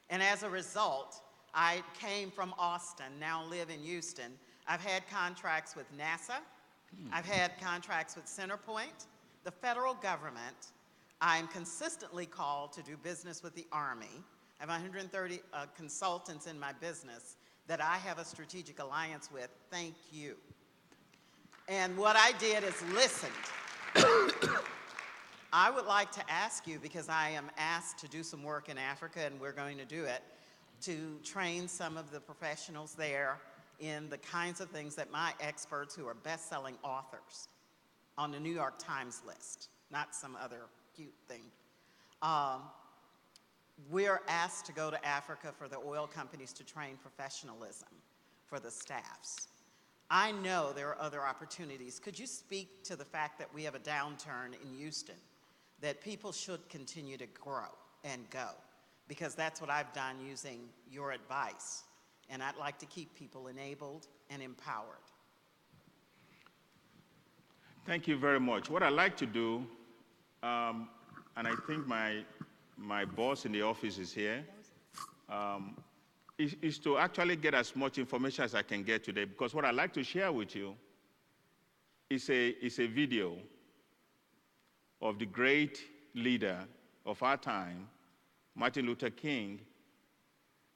and as a result, I came from Austin, now live in Houston. I've had contracts with NASA. I've had contracts with Centerpoint, the federal government. I'm consistently called to do business with the Army. I have 130 consultants in my business that I have a strategic alliance with. Thank you. And what I did is listened. I would like to ask you, because I am asked to do some work in Africa, and we're going to do it, to train some of the professionals there in the kinds of things that my experts, who are best-selling authors on the New York Times list, not some other cute thing, we're asked to go to Africa for the oil companies to train professionalism for the staffs. I know there are other opportunities. Could you speak to the fact that we have a downturn in Houston, that people should continue to grow and go? Because that's what I've done using your advice. And I'd like to keep people enabled and empowered. Thank you very much. What I like to do, and I think my boss in the office is here, is to actually get as much information as I can get today, because what I'd like to share with you is a video of the great leader of our time, Martin Luther King,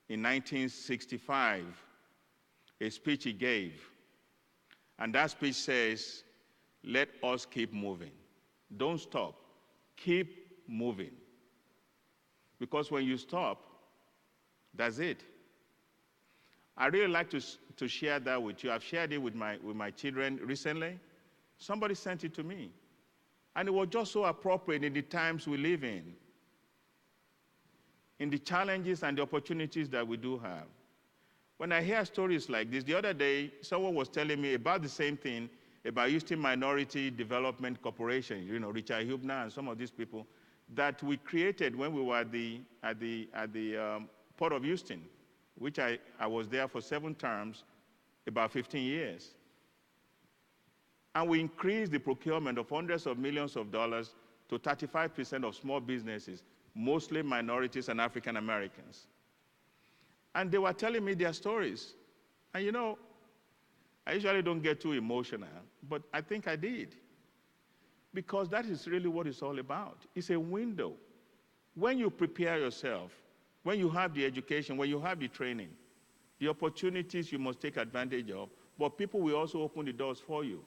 in 1965, a speech he gave. And that speech says, "Let us keep moving. Don't stop. Keep moving." Because when you stop, that's it. I really like to share that with you. I've shared it with my children recently. Somebody sent it to me. And it was just so appropriate in the times we live in the challenges and the opportunities that we do have. When I hear stories like this, the other day, someone was telling me about the same thing, about Houston Minority Development Corporation, Richard Huebner and some of these people, that we created when we were at the Port of Houston, which I was there for 7 terms, about 15 years. And we increased the procurement of hundreds of millions of dollars to 35% of small businesses, mostly minorities and African Americans. And they were telling me their stories. And I usually don't get too emotional, but I think I did. because that is really what it's all about. It's a window. When you prepare yourself, when you have the education, when you have the training, the opportunities you must take advantage of, but people will also open the doors for you.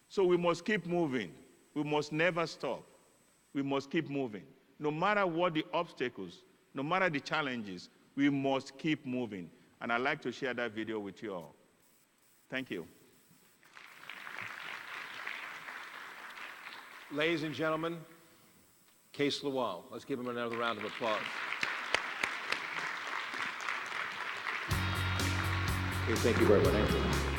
So we must keep moving. We must never stop. We must keep moving. No matter what the obstacles, no matter the challenges, we must keep moving. And I'd like to share that video with you all. Thank you. Ladies and gentlemen, Kase Lawal. Let's give him another round of applause. Okay, thank you very much.